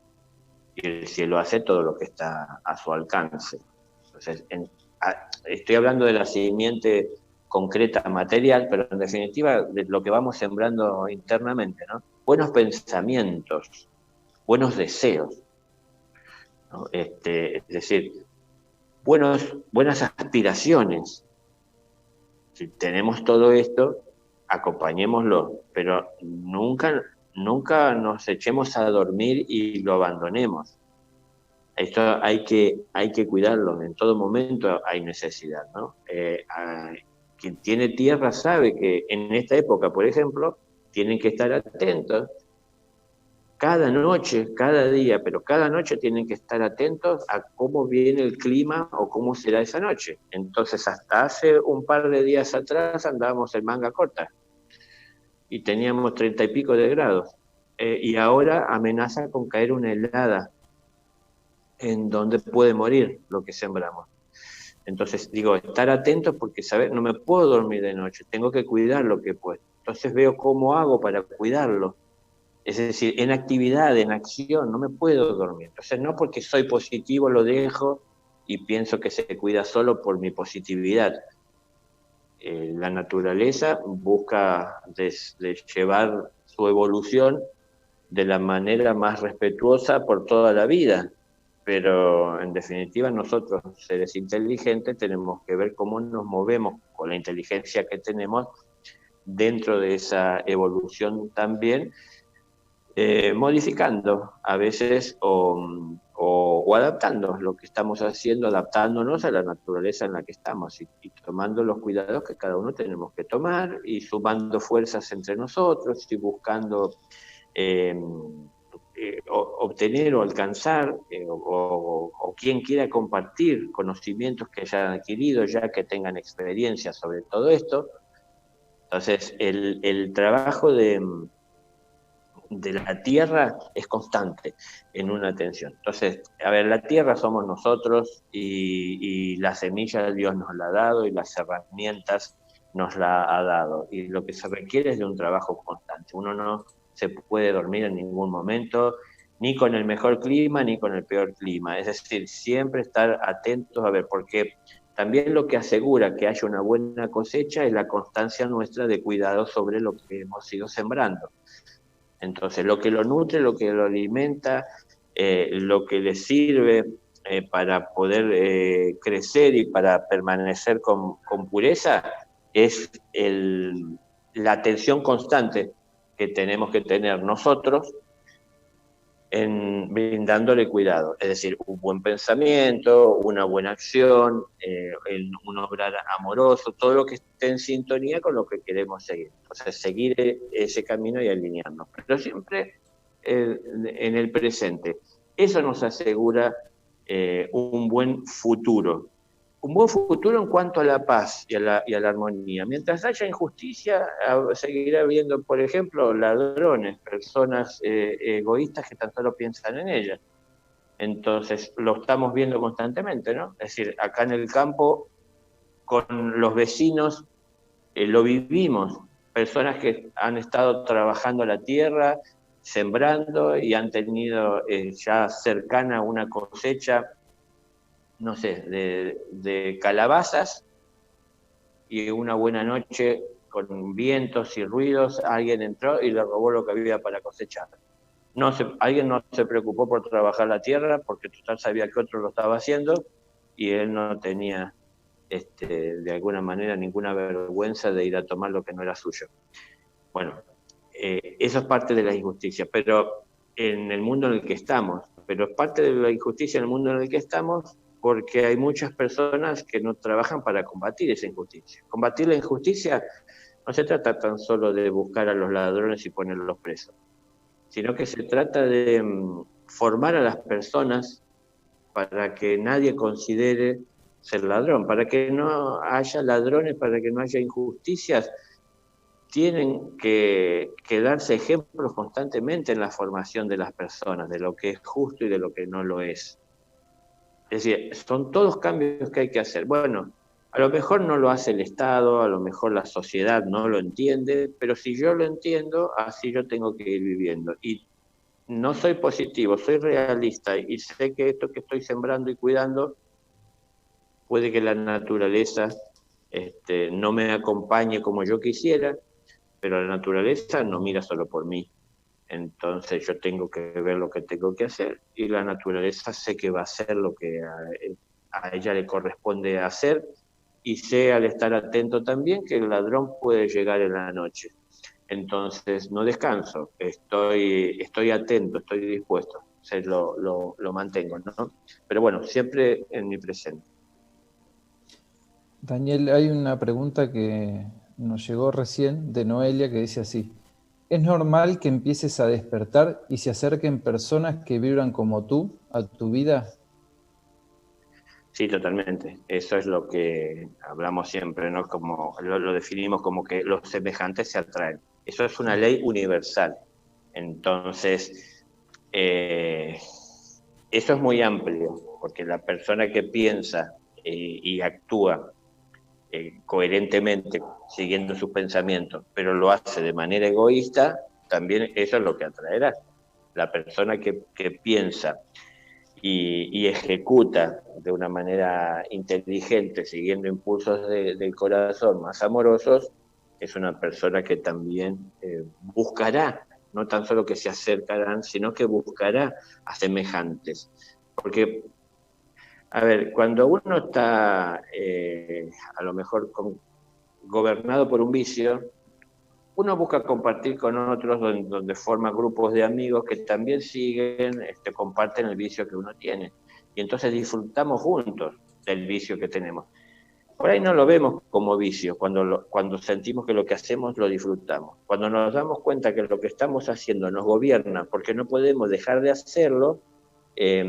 y el cielo hace todo lo que está a su alcance. Entonces, estoy hablando de la simiente concreta material, pero en definitiva de lo que vamos sembrando internamente, ¿no? Buenos pensamientos, buenos deseos, ¿no? Es decir, buenas aspiraciones. Si tenemos todo esto, acompañémoslo, pero nunca nos echemos a dormir y lo abandonemos. Esto hay que cuidarlo, en todo momento hay necesidad, ¿no? Quien tiene tierra sabe que en esta época, por ejemplo, tienen que estar atentos cada noche, cada día, pero cada noche tienen que estar atentos a cómo viene el clima o cómo será esa noche. Entonces, hasta hace un par de días atrás andábamos en manga corta y teníamos 30 y pico de grados. Y ahora amenaza con caer una helada en donde puede morir lo que sembramos. Entonces, digo, estar atentos porque, ¿sabes? No me puedo dormir de noche, tengo que cuidar lo que he puesto. Entonces veo cómo hago para cuidarlo. Es decir, en actividad, en acción, no me puedo dormir. Entonces, no porque soy positivo lo dejo y pienso que se cuida solo por mi positividad. La naturaleza busca llevar su evolución de la manera más respetuosa por toda la vida, pero en definitiva nosotros, seres inteligentes, tenemos que ver cómo nos movemos con la inteligencia que tenemos dentro de esa evolución también, modificando a veces o adaptando lo que estamos haciendo, adaptándonos a la naturaleza en la que estamos y tomando los cuidados que cada uno tenemos que tomar y sumando fuerzas entre nosotros y buscando obtener o alcanzar o quien quiera compartir conocimientos que hayan adquirido ya que tengan experiencia sobre todo esto. Entonces el trabajo de la tierra es constante en una atención. Entonces, a ver, la tierra somos nosotros y la semilla Dios nos la ha dado y las herramientas nos la ha dado. Y lo que se requiere es de un trabajo constante. Uno no se puede dormir en ningún momento, ni con el mejor clima, ni con el peor clima. Es decir, siempre estar atentos a ver, porque también lo que asegura que haya una buena cosecha es la constancia nuestra de cuidado sobre lo que hemos ido sembrando. Entonces, lo que lo nutre, lo que lo alimenta, lo que le sirve para poder crecer y para permanecer con pureza, es la atención constante que tenemos que tener nosotros en brindándole cuidado. Es decir, un buen pensamiento, una buena acción, un obrar amoroso, todo lo que esté en sintonía con lo que queremos seguir. Entonces, seguir ese camino y alinearnos, pero siempre en el presente. Eso nos asegura un buen futuro. Un buen futuro en cuanto a la paz y a la armonía. Mientras haya injusticia, seguirá habiendo, por ejemplo, ladrones, personas egoístas que tan solo piensan en ellas. Entonces, lo estamos viendo constantemente, ¿no? Es decir, acá en el campo, con los vecinos, lo vivimos. Personas que han estado trabajando la tierra, sembrando y han tenido ya cercana una cosecha, no sé, de calabazas, y una buena noche con vientos y ruidos, alguien entró y le robó lo que había para cosechar. Alguien no se preocupó por trabajar la tierra porque total sabía que otro lo estaba haciendo y él no tenía de alguna manera ninguna vergüenza de ir a tomar lo que no era suyo. Bueno, eso es parte de la injusticia, pero en el mundo en el que estamos, pero es parte de la injusticia en el mundo en el que estamos porque hay muchas personas que no trabajan para combatir esa injusticia. Combatir la injusticia no se trata tan solo de buscar a los ladrones y ponerlos presos, sino que se trata de formar a las personas para que nadie considere ser ladrón. Para que no haya ladrones, para que no haya injusticias, tienen que darse ejemplos constantemente en la formación de las personas, de lo que es justo y de lo que no lo es. Es decir, son todos cambios que hay que hacer. Bueno, a lo mejor no lo hace el Estado, a lo mejor la sociedad no lo entiende, pero si yo lo entiendo, así yo tengo que ir viviendo. Y no soy positivo, soy realista y sé que esto que estoy sembrando y cuidando puede que la naturaleza no me acompañe como yo quisiera, pero la naturaleza no mira solo por mí. Entonces yo tengo que ver lo que tengo que hacer y la naturaleza sé que va a hacer lo que a ella le corresponde hacer y sé al estar atento también que el ladrón puede llegar en la noche. Entonces no descanso, estoy atento, estoy dispuesto, lo mantengo, ¿no? Pero bueno, siempre en mi presente. Daniel, hay una pregunta que nos llegó recién de Noelia que dice así: ¿es normal que empieces a despertar y se acerquen personas que vibran como tú a tu vida? Sí, totalmente. Eso es lo que hablamos siempre, ¿no? Como lo definimos como que los semejantes se atraen. Eso es una ley universal. Entonces, eso es muy amplio, porque la persona que piensa y actúa coherentemente, siguiendo sus pensamientos, pero lo hace de manera egoísta, también eso es lo que atraerá. La persona que piensa y ejecuta de una manera inteligente, siguiendo impulsos del corazón más amorosos, es una persona que también buscará, no tan solo que se acercarán, sino que buscará a semejantes. Porque, a ver, cuando uno está a lo mejor gobernado por un vicio, uno busca compartir con otros donde forma grupos de amigos que también siguen, comparten el vicio que uno tiene. Y entonces disfrutamos juntos del vicio que tenemos. Por ahí no lo vemos como vicio, cuando sentimos que lo que hacemos lo disfrutamos. Cuando nos damos cuenta que lo que estamos haciendo nos gobierna porque no podemos dejar de hacerlo, eh,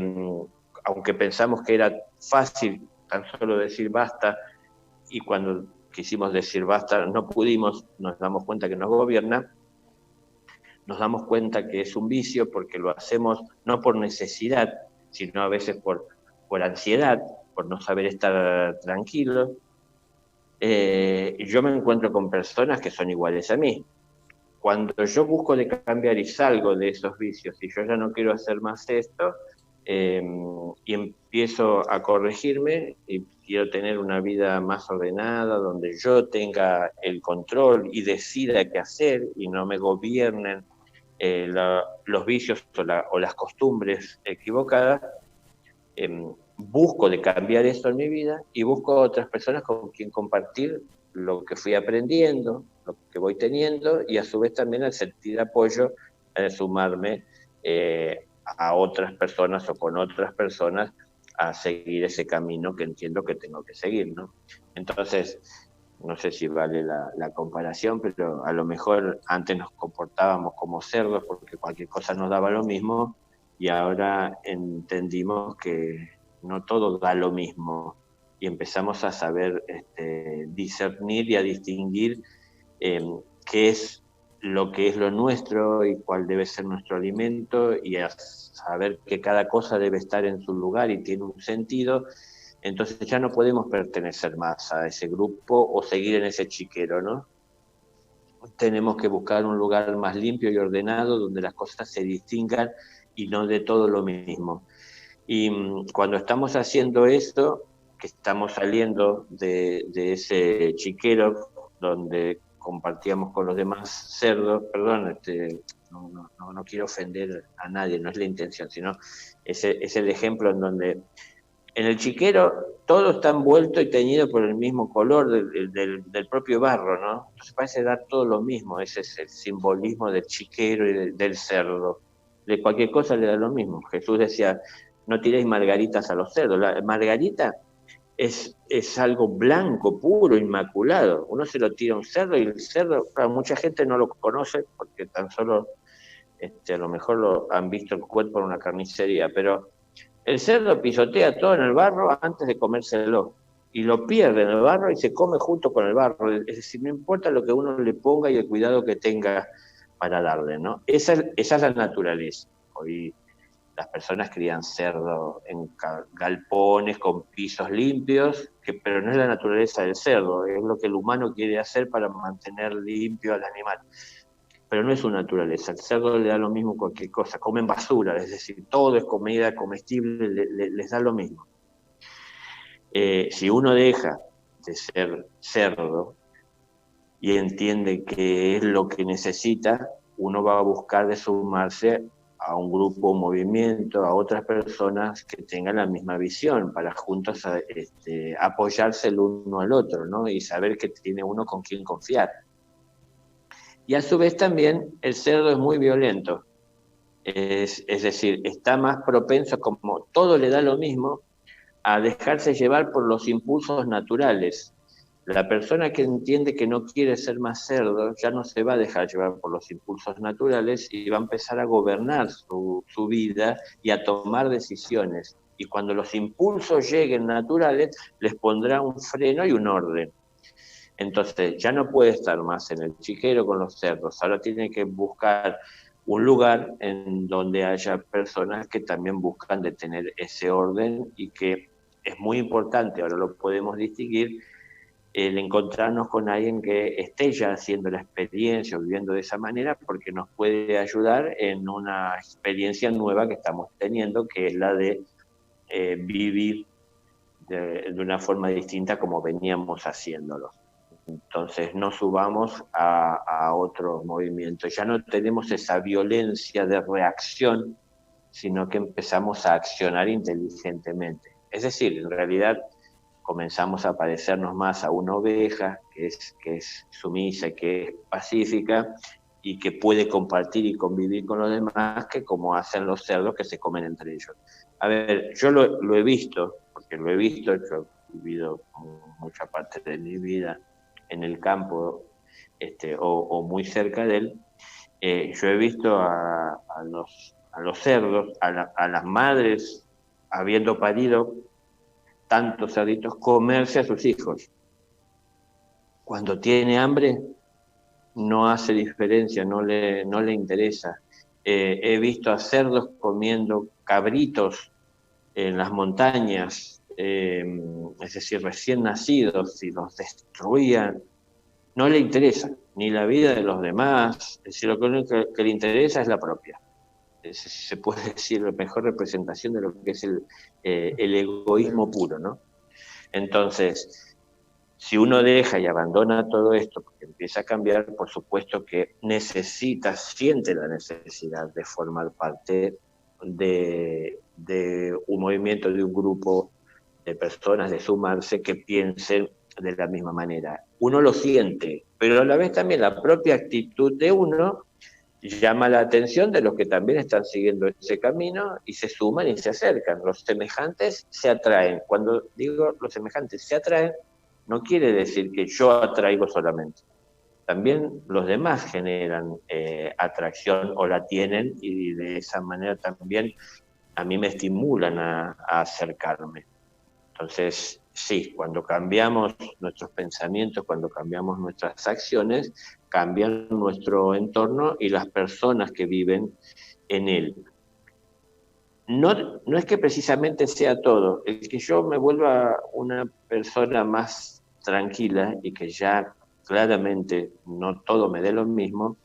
aunque pensamos que era fácil tan solo decir basta, y cuando quisimos decir basta, no pudimos, nos damos cuenta que nos gobierna, nos damos cuenta que es un vicio porque lo hacemos no por necesidad, sino a veces por ansiedad, por no saber estar tranquilo. Yo me encuentro con personas que son iguales a mí. Cuando yo busco de cambiar y salgo de esos vicios y yo ya no quiero hacer más esto, y empiezo a corregirme y quiero tener una vida más ordenada, donde yo tenga el control y decida qué hacer y no me gobiernen los vicios o las costumbres equivocadas, busco de cambiar esto en mi vida y busco otras personas con quien compartir lo que fui aprendiendo, lo que voy teniendo y a su vez también al sentir apoyo, sumarme a otras personas o con otras personas a seguir ese camino que entiendo que tengo que seguir, ¿no? Entonces, no sé si vale la comparación, pero a lo mejor antes nos comportábamos como cerdos porque cualquier cosa nos daba lo mismo y ahora entendimos que no todo da lo mismo y empezamos a saber discernir y a distinguir qué es lo nuestro y cuál debe ser nuestro alimento y a saber que cada cosa debe estar en su lugar y tiene un sentido. Entonces ya no podemos pertenecer más a ese grupo o seguir en ese chiquero, ¿no? Tenemos que buscar un lugar más limpio y ordenado donde las cosas se distingan y no de todo lo mismo. Y cuando estamos haciendo esto, que estamos saliendo de ese chiquero donde compartíamos con los demás cerdos, perdón, no quiero ofender a nadie, no es la intención, sino es el ejemplo en donde en el chiquero todo está envuelto y teñido por el mismo color del propio barro, ¿no? Entonces parece dar todo lo mismo, ese es el simbolismo del chiquero y del cerdo. De cualquier cosa le da lo mismo. Jesús decía, no tiréis margaritas a los cerdos. La margarita es algo blanco, puro, inmaculado. Uno se lo tira a un cerdo y el cerdo, claro, mucha gente no lo conoce porque tan solo a lo mejor lo han visto el cuerpo en una carnicería, pero el cerdo pisotea todo en el barro antes de comérselo. y lo pierde en el barro y se come junto con el barro. Es decir, no importa lo que uno le ponga y el cuidado que tenga para darle, ¿no? Esa es la naturaleza. Hoy las personas crían cerdo en galpones con pisos limpios, pero no es la naturaleza del cerdo, es lo que el humano quiere hacer para mantener limpio al animal. Pero no es su naturaleza, el cerdo le da lo mismo cualquier cosa, comen basura, es decir, todo es comida comestible, les da lo mismo. Si uno deja de ser cerdo y entiende que es lo que necesita, uno va a buscar de sumarse a un grupo, un movimiento, a otras personas que tengan la misma visión, para juntos apoyarse el uno al otro, ¿no? Y saber que tiene uno con quien confiar. Y a su vez también el cerdo es muy violento, es decir, está más propenso, como todo le da lo mismo, a dejarse llevar por los impulsos naturales. La persona que entiende que no quiere ser más cerdo ya no se va a dejar llevar por los impulsos naturales y va a empezar a gobernar su vida y a tomar decisiones. Y cuando los impulsos lleguen naturales, les pondrá un freno y un orden. Entonces ya no puede estar más en el chiquero con los cerdos, ahora tiene que buscar un lugar en donde haya personas que también buscan de tener ese orden, y que es muy importante, ahora lo podemos distinguir, el encontrarnos con alguien que esté ya haciendo la experiencia o viviendo de esa manera, porque nos puede ayudar en una experiencia nueva que estamos teniendo, que es la de vivir de una forma distinta como veníamos haciéndolo. Entonces no subamos a otro movimiento. Ya no tenemos esa violencia de reacción, sino que empezamos a accionar inteligentemente. Es decir, en realidad comenzamos a parecernos más a una oveja que es sumisa y que es pacífica y que puede compartir y convivir con los demás, que como hacen los cerdos que se comen entre ellos. A ver, yo lo he visto, porque lo he visto, yo he vivido mucha parte de mi vida en el campo, o muy cerca de él. Yo he visto a los cerdos, a las madres habiendo parido tantos cerditos, comerse a sus hijos. Cuando tiene hambre, no hace diferencia, no le interesa. He visto a cerdos comiendo cabritos en las montañas, es decir, recién nacidos, y los destruían. No le interesa ni la vida de los demás, es decir, lo único que le interesa es la propia. Se puede decir la mejor representación de lo que es el egoísmo puro, ¿no? Entonces, si uno deja y abandona todo esto, porque empieza a cambiar, por supuesto que siente la necesidad de formar parte de un movimiento, de un grupo de personas, de sumarse, que piensen de la misma manera. Uno lo siente, pero a la vez también la propia actitud de uno llama la atención de los que también están siguiendo ese camino y se suman y se acercan. Los semejantes se atraen. Cuando digo los semejantes se atraen, no quiere decir que yo atraigo solamente. También los demás generan atracción, o la tienen, y de esa manera también a mí me estimulan a acercarme. Entonces, sí, cuando cambiamos nuestros pensamientos, cuando cambiamos nuestras acciones, cambian nuestro entorno y las personas que viven en él. No es que precisamente sea todo, el que yo me vuelva una persona más tranquila y que ya claramente no todo me dé lo mismo,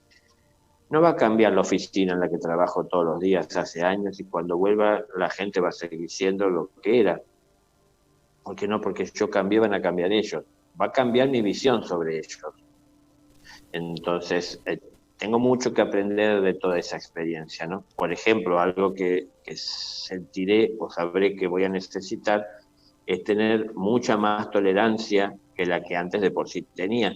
no va a cambiar la oficina en la que trabajo todos los días hace años, y cuando vuelva la gente va a seguir siendo lo que era. ¿Por qué no? Porque yo cambié, van a cambiar ellos. Va a cambiar mi visión sobre ellos. Entonces, tengo mucho que aprender de toda esa experiencia, ¿no? Por ejemplo, algo que sentiré o sabré que voy a necesitar es tener mucha más tolerancia que la que antes de por sí tenía.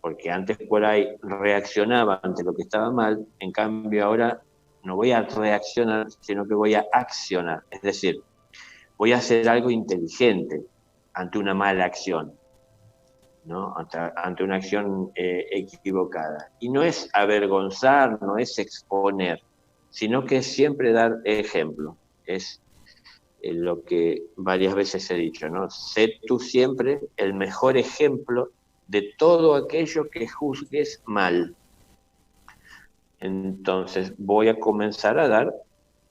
Porque antes por ahí reaccionaba ante lo que estaba mal, en cambio ahora no voy a reaccionar, sino que voy a accionar. Es decir, voy a hacer algo inteligente ante una mala acción, ¿no? Ante una acción equivocada. Y no es avergonzar, no es exponer, sino que es siempre dar ejemplo. Es lo que varias veces he dicho, ¿no? Sé tú siempre el mejor ejemplo de todo aquello que juzgues mal. Entonces voy a comenzar a dar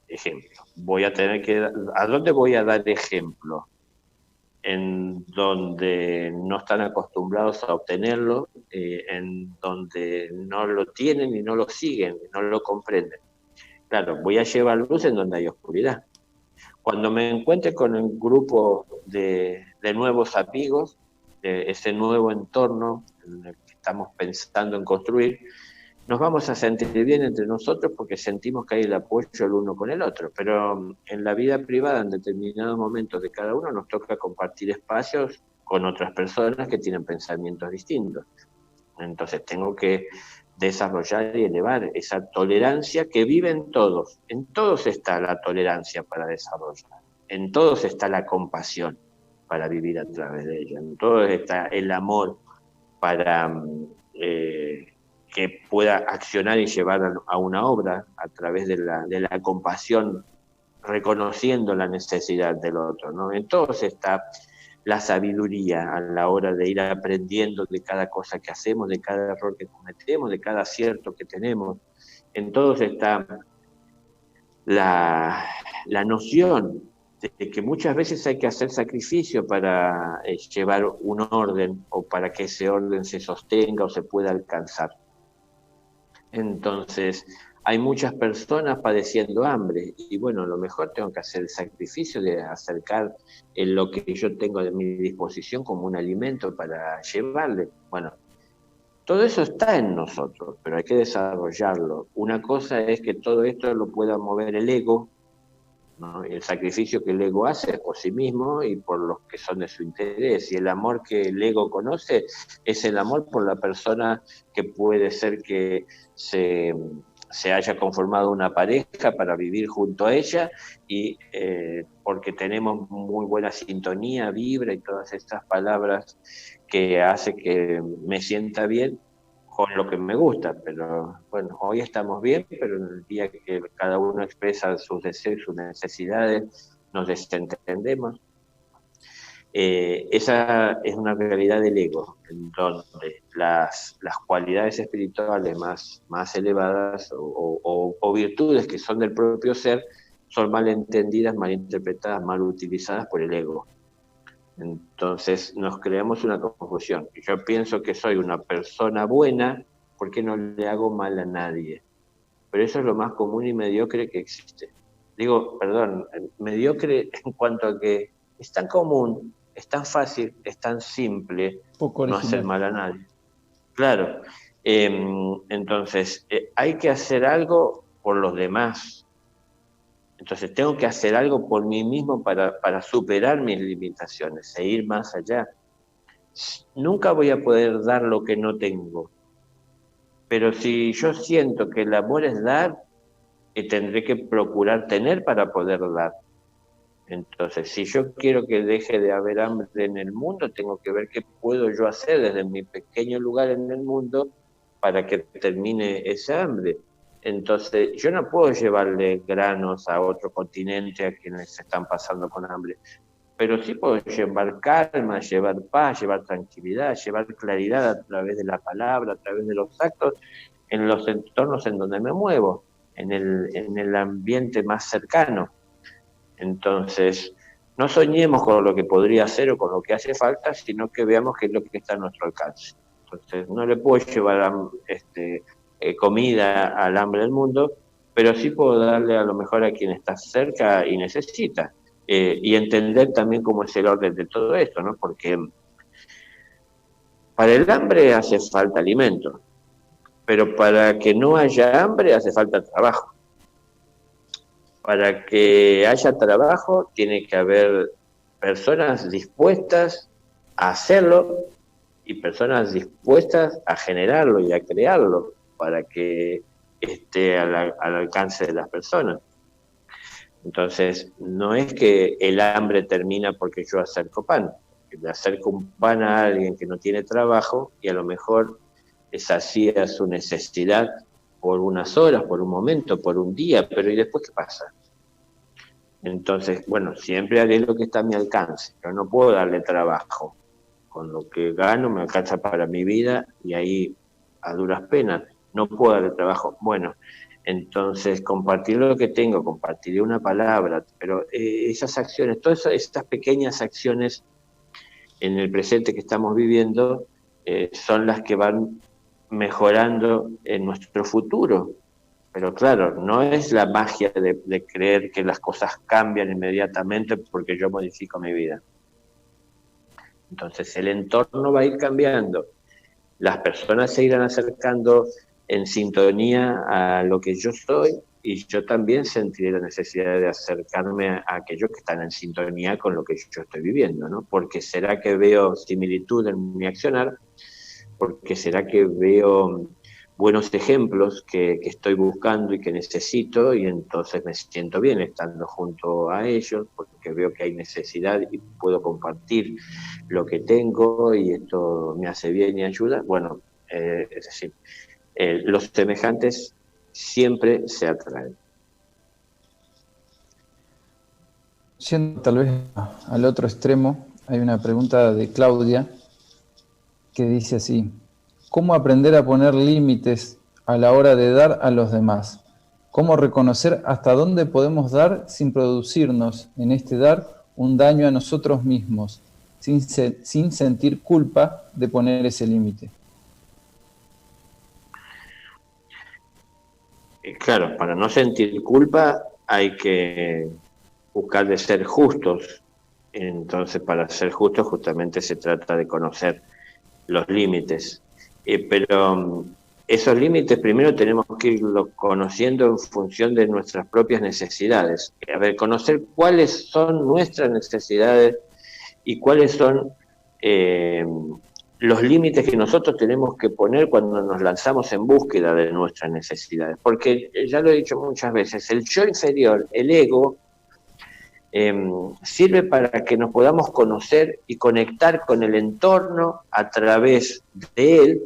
ejemplo. Voy a tener que... ¿A dónde voy a dar ejemplo? En donde no están acostumbrados a obtenerlo, en donde no lo tienen y no lo siguen, no lo comprenden. Claro, voy a llevar luz en donde hay oscuridad. Cuando me encuentre con un grupo de nuevos amigos, de ese nuevo entorno en el que estamos pensando en construir, nos vamos a sentir bien entre nosotros porque sentimos que hay el apoyo el uno con el otro, pero en la vida privada, en determinados momentos de cada uno, nos toca compartir espacios con otras personas que tienen pensamientos distintos. Entonces tengo que desarrollar y elevar esa tolerancia que vive en todos. En todos está la tolerancia para desarrollar, en todos está la compasión para vivir a través de ella, en todos está el amor para que pueda accionar y llevar a una obra a través de la compasión, reconociendo la necesidad del otro, ¿no? En todos está la sabiduría a la hora de ir aprendiendo de cada cosa que hacemos, de cada error que cometemos, de cada acierto que tenemos. En todos está la noción de que muchas veces hay que hacer sacrificio para llevar un orden o para que ese orden se sostenga o se pueda alcanzar. Entonces, hay muchas personas padeciendo hambre y bueno, a lo mejor tengo que hacer el sacrificio de acercar lo que yo tengo a mi disposición como un alimento para llevarle. Bueno, todo eso está en nosotros, pero hay que desarrollarlo. Una cosa es que todo esto lo pueda mover el ego, ¿no? El sacrificio que el ego hace es por sí mismo y por los que son de su interés. Y el amor que el ego conoce es el amor por la persona que puede ser que se haya conformado una pareja para vivir junto a ella y porque tenemos muy buena sintonía, vibra y todas estas palabras que hace que me sienta bien con lo que me gusta, pero bueno, hoy estamos bien, pero en el día que cada uno expresa sus deseos, sus necesidades, nos desentendemos. Esa es una realidad del ego, en donde las cualidades espirituales más elevadas o virtudes que son del propio ser son mal entendidas, mal interpretadas, mal utilizadas por el ego. Entonces nos creamos una confusión. Yo pienso que soy una persona buena porque no le hago mal a nadie. Pero eso es lo más común y mediocre que existe. Digo, perdón, mediocre en cuanto a que es tan común, es tan fácil, es tan simple no hacer mal a nadie. Claro. Entonces, hay que hacer algo por los demás. Entonces tengo que hacer algo por mí mismo para superar mis limitaciones e ir más allá. Nunca voy a poder dar lo que no tengo. Pero si yo siento que el amor es dar, tendré que procurar tener para poder dar. Entonces, si yo quiero que deje de haber hambre en el mundo, tengo que ver qué puedo yo hacer desde mi pequeño lugar en el mundo para que termine esa hambre. Entonces, yo no puedo llevarle granos a otro continente a quienes están pasando con hambre, pero sí puedo llevar calma, llevar paz, llevar tranquilidad, llevar claridad a través de la palabra, a través de los actos, en los entornos en donde me muevo, en el ambiente más cercano. Entonces, no soñemos con lo que podría ser o con lo que hace falta, sino que veamos qué es lo que está a nuestro alcance. Entonces, no le puedo llevar comida al hambre del mundo, pero sí puedo darle a lo mejor a quien está cerca y necesita. Y entender también cómo es el orden de todo esto, ¿no? Porque para el hambre hace falta alimento, pero para que no haya hambre hace falta trabajo. Para que haya trabajo tiene que haber personas dispuestas a hacerlo y personas dispuestas a generarlo y a crearlo para que esté al alcance de las personas. Entonces, no es que el hambre termina porque yo acerco pan. Le acerco un pan a alguien que no tiene trabajo y a lo mejor sacía su necesidad por unas horas, por un momento, por un día, pero ¿y después qué pasa? Entonces, bueno, siempre haré lo que está a mi alcance, pero no puedo darle trabajo. Con lo que gano me alcanza para mi vida y ahí a duras penas no puedo darle trabajo. Bueno, entonces compartir lo que tengo, compartiré una palabra, pero esas acciones, todas estas pequeñas acciones en el presente que estamos viviendo son las que van mejorando en nuestro futuro. Pero claro, no es la magia de creer que las cosas cambian inmediatamente porque yo modifico mi vida. Entonces el entorno va a ir cambiando, las personas se irán acercando en sintonía a lo que yo soy y yo también sentiré la necesidad de acercarme a aquellos que están en sintonía con lo que yo estoy viviendo, ¿no? Porque será que veo similitud en mi accionar, porque será que veo buenos ejemplos que estoy buscando y que necesito y entonces me siento bien estando junto a ellos porque veo que hay necesidad y puedo compartir lo que tengo y esto me hace bien y ayuda. Bueno, es decir, los semejantes siempre se atraen. Yendo tal vez al otro extremo, hay una pregunta de Claudia que dice así: ¿cómo aprender a poner límites a la hora de dar a los demás? ¿Cómo reconocer hasta dónde podemos dar sin producirnos en este dar un daño a nosotros mismos, sin sentir culpa de poner ese límite? Claro, para no sentir culpa hay que buscar de ser justos. Entonces, para ser justos justamente se trata de conocer los límites. Pero esos límites primero tenemos que irlos conociendo en función de nuestras propias necesidades. A ver, conocer cuáles son nuestras necesidades y cuáles son los límites que nosotros tenemos que poner cuando nos lanzamos en búsqueda de nuestras necesidades. Porque ya lo he dicho muchas veces, el yo inferior, el ego, sirve para que nos podamos conocer y conectar con el entorno a través de él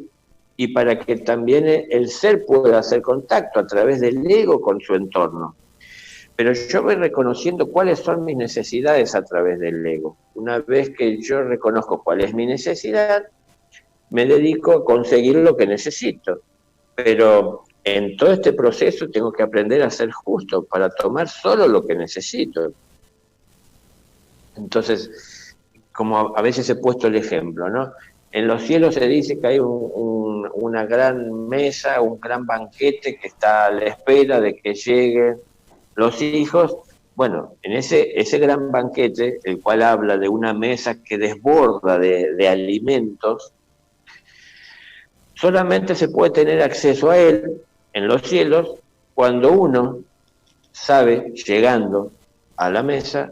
y para que también el ser pueda hacer contacto a través del ego con su entorno. Pero yo voy reconociendo cuáles son mis necesidades a través del ego. Una vez que yo reconozco cuál es mi necesidad, me dedico a conseguir lo que necesito. Pero en todo este proceso tengo que aprender a ser justo para tomar solo lo que necesito. Entonces, como a veces he puesto el ejemplo, ¿no? En los cielos se dice que hay una gran mesa, un gran banquete que está a la espera de que lleguen los hijos. Bueno, en ese gran banquete, el cual habla de una mesa que desborda de alimentos, solamente se puede tener acceso a él en los cielos cuando uno sabe, llegando a la mesa,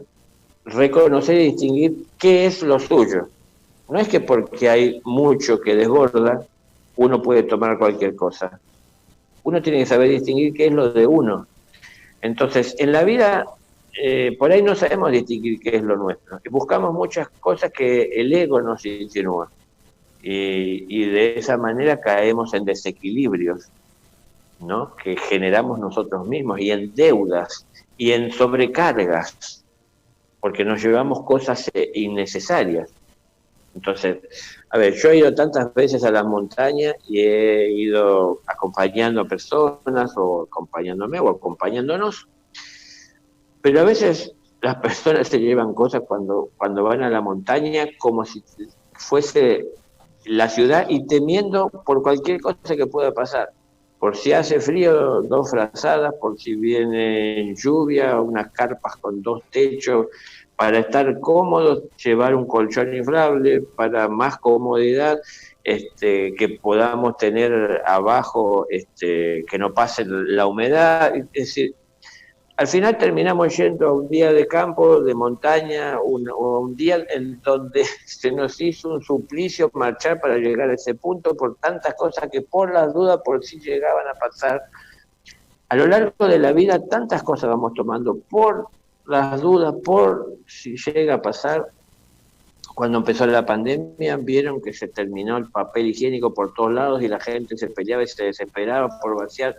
reconocer y distinguir qué es lo suyo. No es que porque hay mucho que desborda, uno puede tomar cualquier cosa. Uno tiene que saber distinguir qué es lo de uno. Entonces, en la vida, por ahí no sabemos distinguir qué es lo nuestro. Buscamos muchas cosas que el ego nos insinúa. Y de esa manera caemos en desequilibrios, ¿no? Que generamos nosotros mismos, y en deudas, y en sobrecargas, porque nos llevamos cosas innecesarias. Entonces, a ver, yo he ido tantas veces a la montaña y he ido acompañando a personas o acompañándome o acompañándonos, pero a veces las personas se llevan cosas cuando van a la montaña como si fuese la ciudad y temiendo por cualquier cosa que pueda pasar. Por si hace frío, 2 frazadas, por si viene lluvia, unas carpas con 2 techos, para estar cómodos, llevar un colchón inflable, para más comodidad, que podamos tener abajo, que no pase la humedad. Es decir, al final terminamos yendo a un día de campo, de montaña, o un día en donde se nos hizo un suplicio marchar para llegar a ese punto por tantas cosas que por las dudas, por si llegaban a pasar. A lo largo de la vida tantas cosas vamos tomando por las dudas, por si llega a pasar. Cuando empezó la pandemia, vieron que se terminó el papel higiénico por todos lados y la gente se peleaba y se desesperaba por vaciar,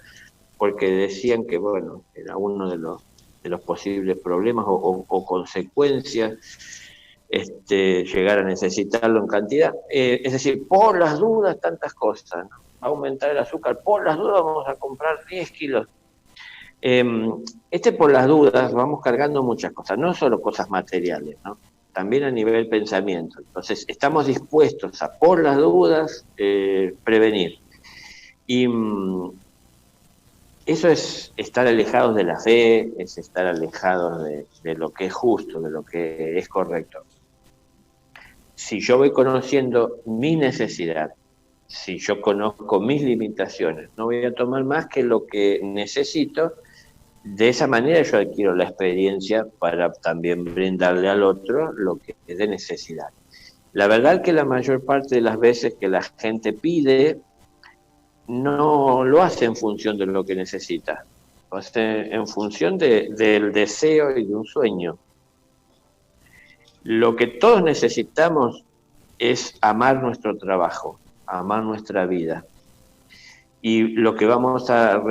porque decían que, bueno, era uno de de los posibles problemas o consecuencias, llegar a necesitarlo en cantidad. Es decir, por las dudas, tantas cosas, ¿no? Va a aumentar el azúcar, por las dudas vamos a comprar 10 kilos. Por las dudas vamos cargando muchas cosas, no solo cosas materiales, ¿no? También a nivel pensamiento. Entonces, estamos dispuestos a, por las dudas, prevenir. Y eso es estar alejados de la fe, es estar alejados de lo que es justo, de lo que es correcto. Si yo voy conociendo mi necesidad, si yo conozco mis limitaciones, no voy a tomar más que lo que necesito. De esa manera yo adquiero la experiencia para también brindarle al otro lo que es de necesidad. La verdad que la mayor parte de las veces que la gente pide, no lo hace en función de lo que necesita, lo hace en función del deseo y de un sueño. Lo que todos necesitamos es amar nuestro trabajo, amar nuestra vida. Y lo que vamos a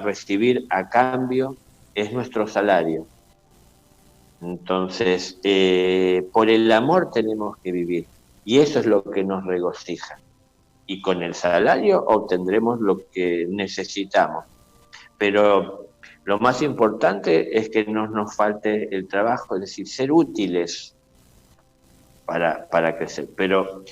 recibir a cambio es nuestro salario. Entonces, por el amor tenemos que vivir. Y eso es lo que nos regocija. Y con el salario obtendremos lo que necesitamos. Pero lo más importante es que no nos falte el trabajo, es decir, ser útiles para crecer. Pero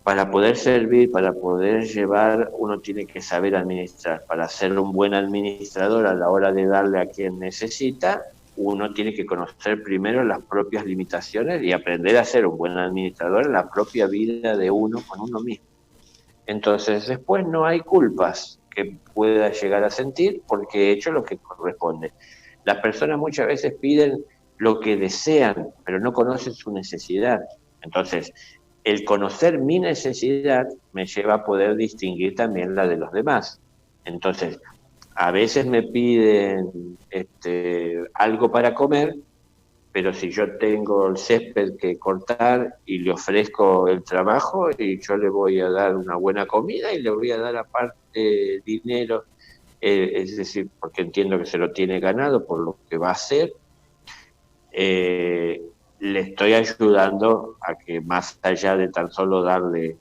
para poder servir, para poder llevar, uno tiene que saber administrar. Para ser un buen administrador a la hora de darle a quien necesita, uno tiene que conocer primero las propias limitaciones y aprender a ser un buen administrador en la propia vida de uno con uno mismo. Entonces, después no hay culpas que pueda llegar a sentir porque he hecho lo que corresponde. Las personas muchas veces piden lo que desean, pero no conocen su necesidad. Entonces, el conocer mi necesidad me lleva a poder distinguir también la de los demás. Entonces, a veces me piden algo para comer, pero si yo tengo el césped que cortar y le ofrezco el trabajo, y yo le voy a dar una buena comida y le voy a dar aparte dinero, es decir, porque entiendo que se lo tiene ganado por lo que va a hacer, le estoy ayudando a que más allá de tan solo darle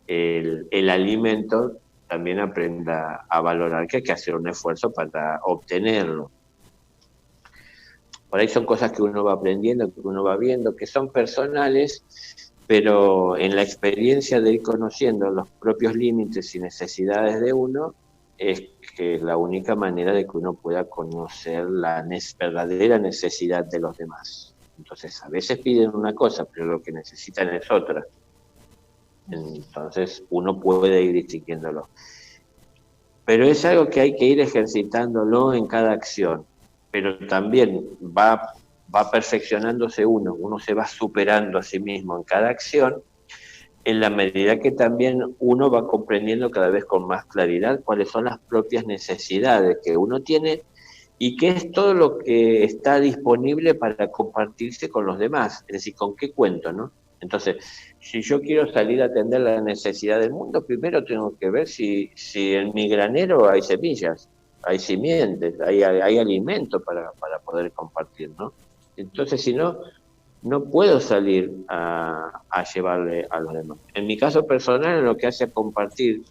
el alimento, también aprenda a valorar que hay que hacer un esfuerzo para obtenerlo. Por ahí son cosas que uno va aprendiendo, que uno va viendo, que son personales, pero en la experiencia de ir conociendo los propios límites y necesidades de uno, es que es la única manera de que uno pueda conocer la verdadera necesidad de los demás. Entonces, a veces piden una cosa, pero lo que necesitan es otra. Entonces, uno puede ir distinguiéndolo. Pero es algo que hay que ir ejercitándolo en cada acción. Pero también va perfeccionándose uno se va superando a sí mismo en cada acción, en la medida que también uno va comprendiendo cada vez con más claridad cuáles son las propias necesidades que uno tiene y qué es todo lo que está disponible para compartirse con los demás, es decir, con qué cuento, ¿no? Entonces, si yo quiero salir a atender la necesidad del mundo, primero tengo que ver si en mi granero hay semillas, hay simientes, hay alimento para poder compartir, ¿no? Entonces, si no, no puedo salir a llevarle a los demás. En mi caso personal, en lo que hace a compartir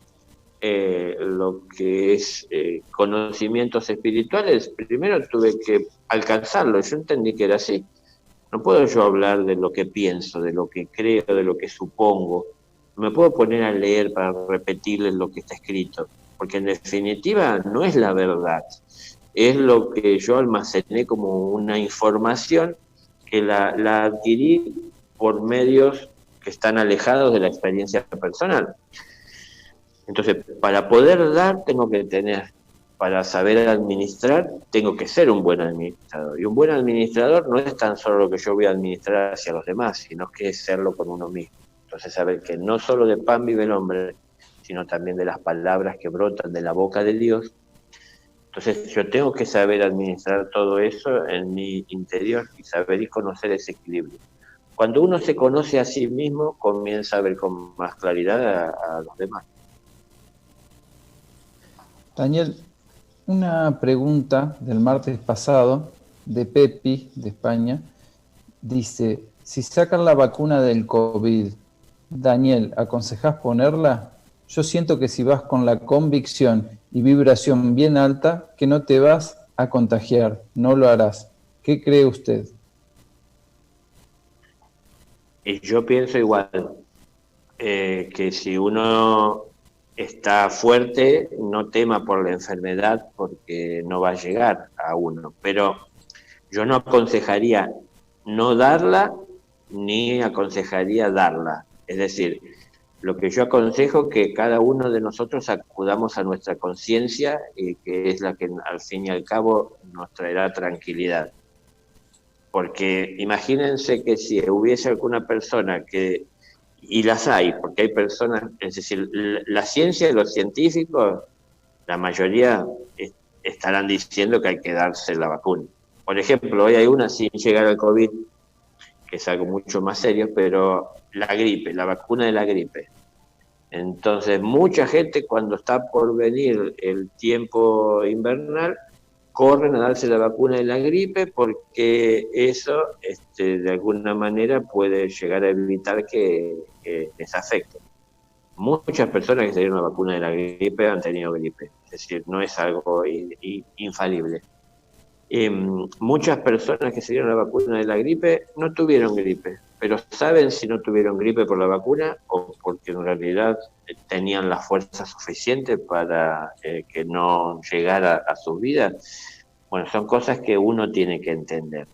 lo que es conocimientos espirituales, primero tuve que alcanzarlo. Yo entendí que era así. No puedo yo hablar de lo que pienso, de lo que creo, de lo que supongo. No me puedo poner a leer para repetirles lo que está escrito, porque en definitiva no es la verdad. Es lo que yo almacené como una información que la adquirí por medios que están alejados de la experiencia personal. Entonces, para poder dar, tengo que tener, para saber administrar, tengo que ser un buen administrador. Y un buen administrador no es tan solo lo que yo voy a administrar hacia los demás, sino que es serlo con uno mismo. Entonces, saber que no solo de pan vive el hombre, sino también de las palabras que brotan de la boca de Dios. Entonces, yo tengo que saber administrar todo eso en mi interior y saber y conocer ese equilibrio. Cuando uno se conoce a sí mismo, comienza a ver con más claridad a los demás. Daniel, Una pregunta del martes pasado de Pepi, de España, dice, si sacan la vacuna del COVID, Daniel, ¿aconsejás ponerla? Yo siento que si vas con la convicción y vibración bien alta, que no te vas a contagiar, no lo harás. ¿Qué cree usted? Y yo pienso igual, que si uno está fuerte, no tema por la enfermedad porque no va a llegar a uno. Pero yo no aconsejaría no darla ni aconsejaría darla. Es decir, lo que yo aconsejo que cada uno de nosotros acudamos a nuestra conciencia y que es la que al fin y al cabo nos traerá tranquilidad. Porque imagínense que si hubiese alguna persona que, y las hay, porque hay personas, es decir, la ciencia y los científicos, la mayoría estarán diciendo que hay que darse la vacuna. Por ejemplo, hoy hay una sin llegar al COVID, que es algo mucho más serio, pero la gripe, la vacuna de la gripe. Entonces, mucha gente cuando está por venir el tiempo invernal, corren a darse la vacuna de la gripe porque eso de alguna manera puede llegar a evitar que les afecte. Muchas personas que se dieron la vacuna de la gripe han tenido gripe, es decir, no es algo infalible. Muchas personas que se dieron la vacuna de la gripe no tuvieron gripe, pero saben si no tuvieron gripe por la vacuna o porque en realidad tenían la fuerza suficiente para que no llegara a sus vidas. Bueno, son cosas que uno tiene que entender.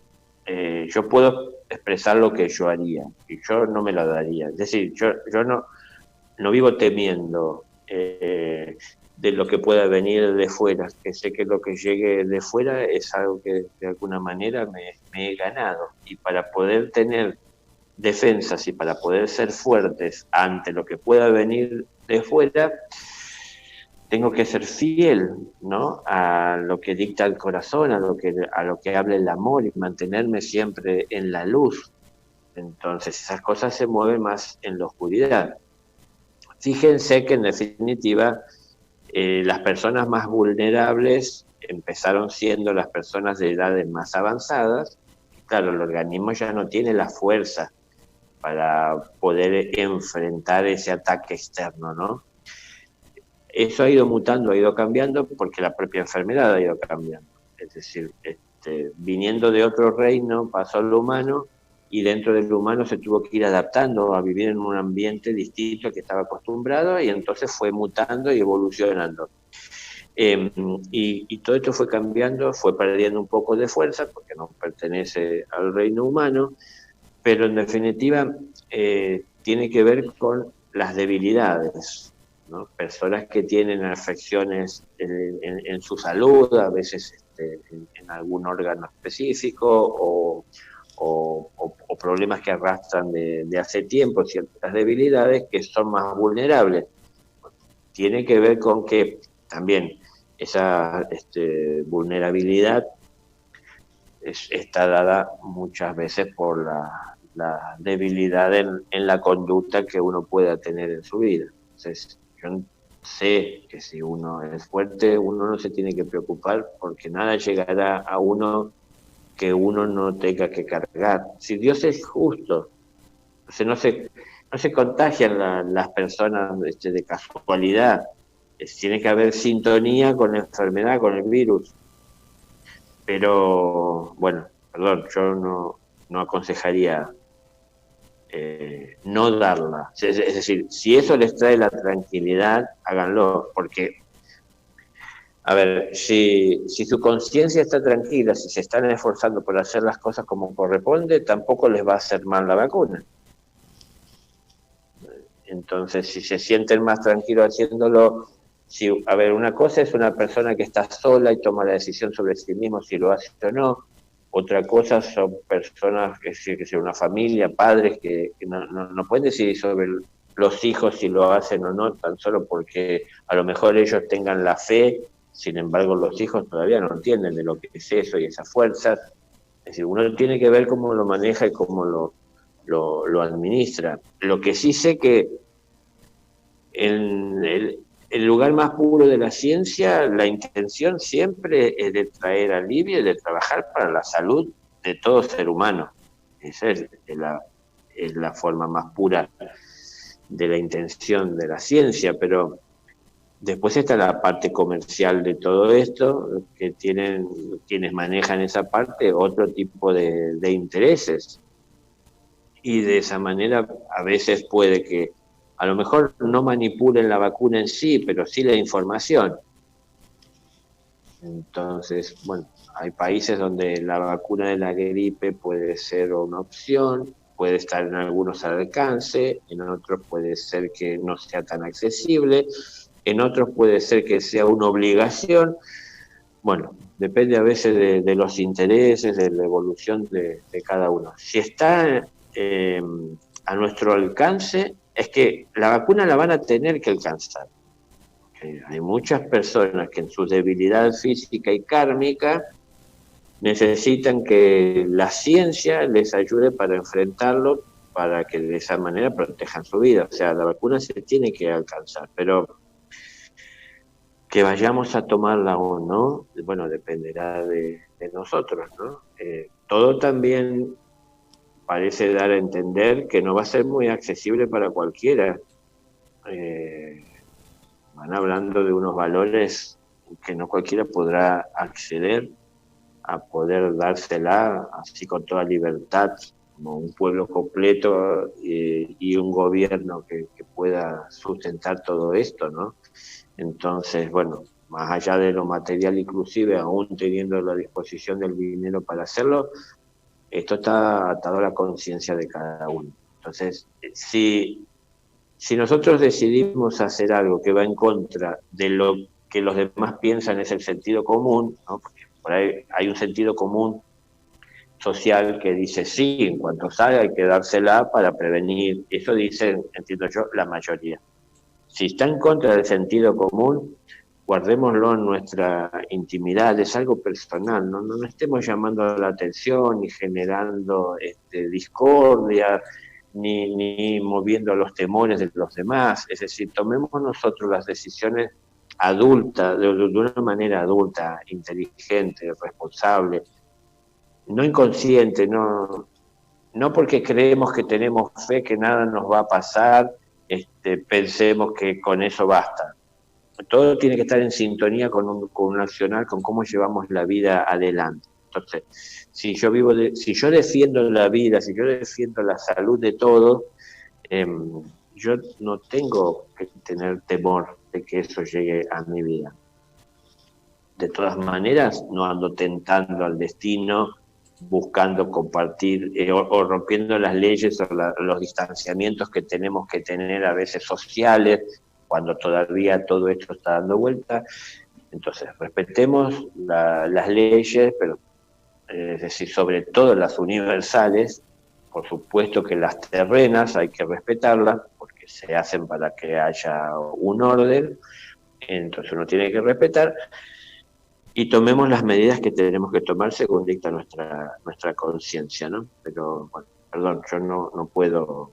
Yo puedo expresar lo que yo haría y yo no me lo daría. Es decir, yo no vivo temiendo de lo que pueda venir de fuera, que sé que lo que llegue de fuera es algo que de alguna manera me he ganado. Y para poder tener defensas y para poder ser fuertes ante lo que pueda venir de fuera, tengo que ser fiel, ¿no?, a lo que dicta el corazón, a lo que habla el amor y mantenerme siempre en la luz. Entonces esas cosas se mueven más en la oscuridad. Fíjense que en definitiva las personas más vulnerables empezaron siendo las personas de edades más avanzadas. Claro, el organismo ya no tiene la fuerza para poder enfrentar ese ataque externo, ¿no? Eso ha ido mutando, ha ido cambiando porque la propia enfermedad ha ido cambiando. Es decir, viniendo de otro reino pasó al humano y dentro del humano se tuvo que ir adaptando a vivir en un ambiente distinto al que estaba acostumbrado y entonces fue mutando y evolucionando. Y todo esto fue cambiando, fue perdiendo un poco de fuerza porque no pertenece al reino humano, pero en definitiva tiene que ver con las debilidades, ¿no? Personas que tienen afecciones en su salud, a veces en algún órgano específico o problemas que arrastran de hace tiempo, ciertas debilidades que son más vulnerables. Tiene que ver con que también esa vulnerabilidad está dada muchas veces por la debilidad en la conducta que uno pueda tener en su vida. Entonces, yo sé que si uno es fuerte, uno no se tiene que preocupar porque nada llegará a uno que uno no tenga que cargar. Si Dios es justo, o sea, no se contagian las personas de casualidad. Tiene que haber sintonía con la enfermedad, con el virus. Pero, bueno, perdón, yo no aconsejaría no darla. Es decir, si eso les trae la tranquilidad, háganlo, porque, a ver, si su conciencia está tranquila, si se están esforzando por hacer las cosas como corresponde, tampoco les va a hacer mal la vacuna. Entonces, si se sienten más tranquilos haciéndolo, a ver, una cosa es una persona que está sola y toma la decisión sobre sí mismo si lo hace o no. Otra cosa son personas, que sea una familia, padres, que no pueden decidir sobre los hijos si lo hacen o no, tan solo porque a lo mejor ellos tengan la fe, sin embargo los hijos todavía no entienden de lo que es eso y esas fuerzas. Es decir, uno tiene que ver cómo lo maneja y cómo lo administra. Lo que sí sé que el lugar más puro de la ciencia, la intención siempre es de traer alivio y de trabajar para la salud de todo ser humano. Esa es la forma más pura de la intención de la ciencia, pero después está la parte comercial de todo esto, que tienen quienes manejan esa parte otro tipo de intereses. Y de esa manera a veces puede que a lo mejor no manipulen la vacuna en sí, pero sí la información. Entonces, bueno, hay países donde la vacuna de la gripe puede ser una opción, puede estar en algunos al alcance, en otros puede ser que no sea tan accesible, en otros puede ser que sea una obligación. Bueno, depende a veces de los intereses, de la evolución de cada uno. Si está a nuestro alcance, es que la vacuna la van a tener que alcanzar. Hay muchas personas que en su debilidad física y kármica necesitan que la ciencia les ayude para enfrentarlo, para que de esa manera protejan su vida. O sea, la vacuna se tiene que alcanzar, pero que vayamos a tomarla o no, bueno, dependerá de nosotros, ¿no? Todo también parece dar a entender que no va a ser muy accesible para cualquiera. Van hablando de unos valores que no cualquiera podrá acceder a poder dársela así con toda libertad, como un pueblo completo y un gobierno que pueda sustentar todo esto, ¿no? Entonces, bueno, más allá de lo material inclusive, aún teniendo la disposición del dinero para hacerlo, esto está atado a la conciencia de cada uno. Entonces, si nosotros decidimos hacer algo que va en contra de lo que los demás piensan es el sentido común, ¿no? Porque por ahí hay un sentido común social que dice sí, en cuanto salga hay que dársela para prevenir. Eso dice, entiendo yo, la mayoría. Si está en contra del sentido común, guardémoslo en nuestra intimidad, es algo personal, no estemos llamando la atención ni generando discordia, ni moviendo los temores de los demás. Es decir, tomemos nosotros las decisiones adultas, de una manera adulta, inteligente, responsable, no inconsciente, no porque creemos que tenemos fe que nada nos va a pasar, pensemos que con eso basta. Todo tiene que estar en sintonía con un accionar, con cómo llevamos la vida adelante. Entonces, si yo defiendo la vida, si yo defiendo la salud de todos, yo no tengo que tener temor de que eso llegue a mi vida. De todas maneras, no ando tentando al destino, buscando compartir o rompiendo las leyes o los distanciamientos que tenemos que tener a veces sociales, cuando todavía todo esto está dando vuelta. Entonces, respetemos las leyes, pero es decir, sobre todo las universales. Por supuesto que las terrenas hay que respetarlas, porque se hacen para que haya un orden, entonces uno tiene que respetar, y tomemos las medidas que tenemos que tomar según dicta nuestra conciencia, ¿no? Pero, bueno, perdón, yo no puedo,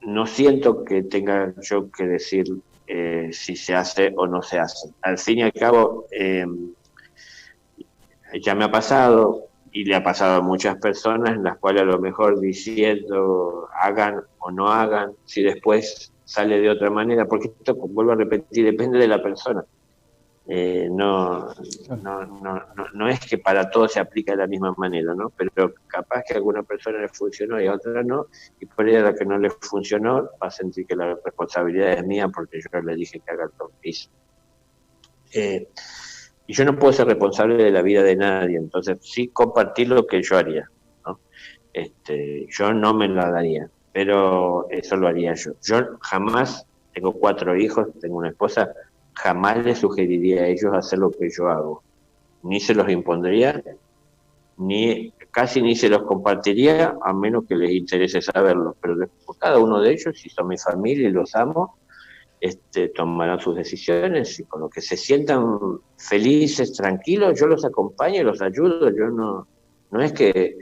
no siento que tenga yo que decir si se hace o no se hace. Al fin y al cabo, ya me ha pasado y le ha pasado a muchas personas en las cuales a lo mejor diciendo hagan o no hagan, si después sale de otra manera, porque esto, vuelvo a repetir, depende de la persona. No es que para todos se aplica de la misma manera, ¿no? Pero capaz que a alguna persona le funcionó y a otra no, y por ella a la que no le funcionó va a sentir que la responsabilidad es mía porque yo le dije que haga lo que hizo. Y yo no puedo ser responsable de la vida de nadie, entonces sí compartir lo que yo haría, ¿no? Yo no me la daría, pero eso lo haría yo. Yo jamás, tengo 4 hijos, tengo una esposa, jamás les sugeriría a ellos hacer lo que yo hago. Ni se los impondría, casi ni se los compartiría, a menos que les interese saberlo. Pero después, cada uno de ellos, si son mi familia y los amo, tomarán sus decisiones y con lo que se sientan felices, tranquilos, yo los acompaño y los ayudo. Yo no es que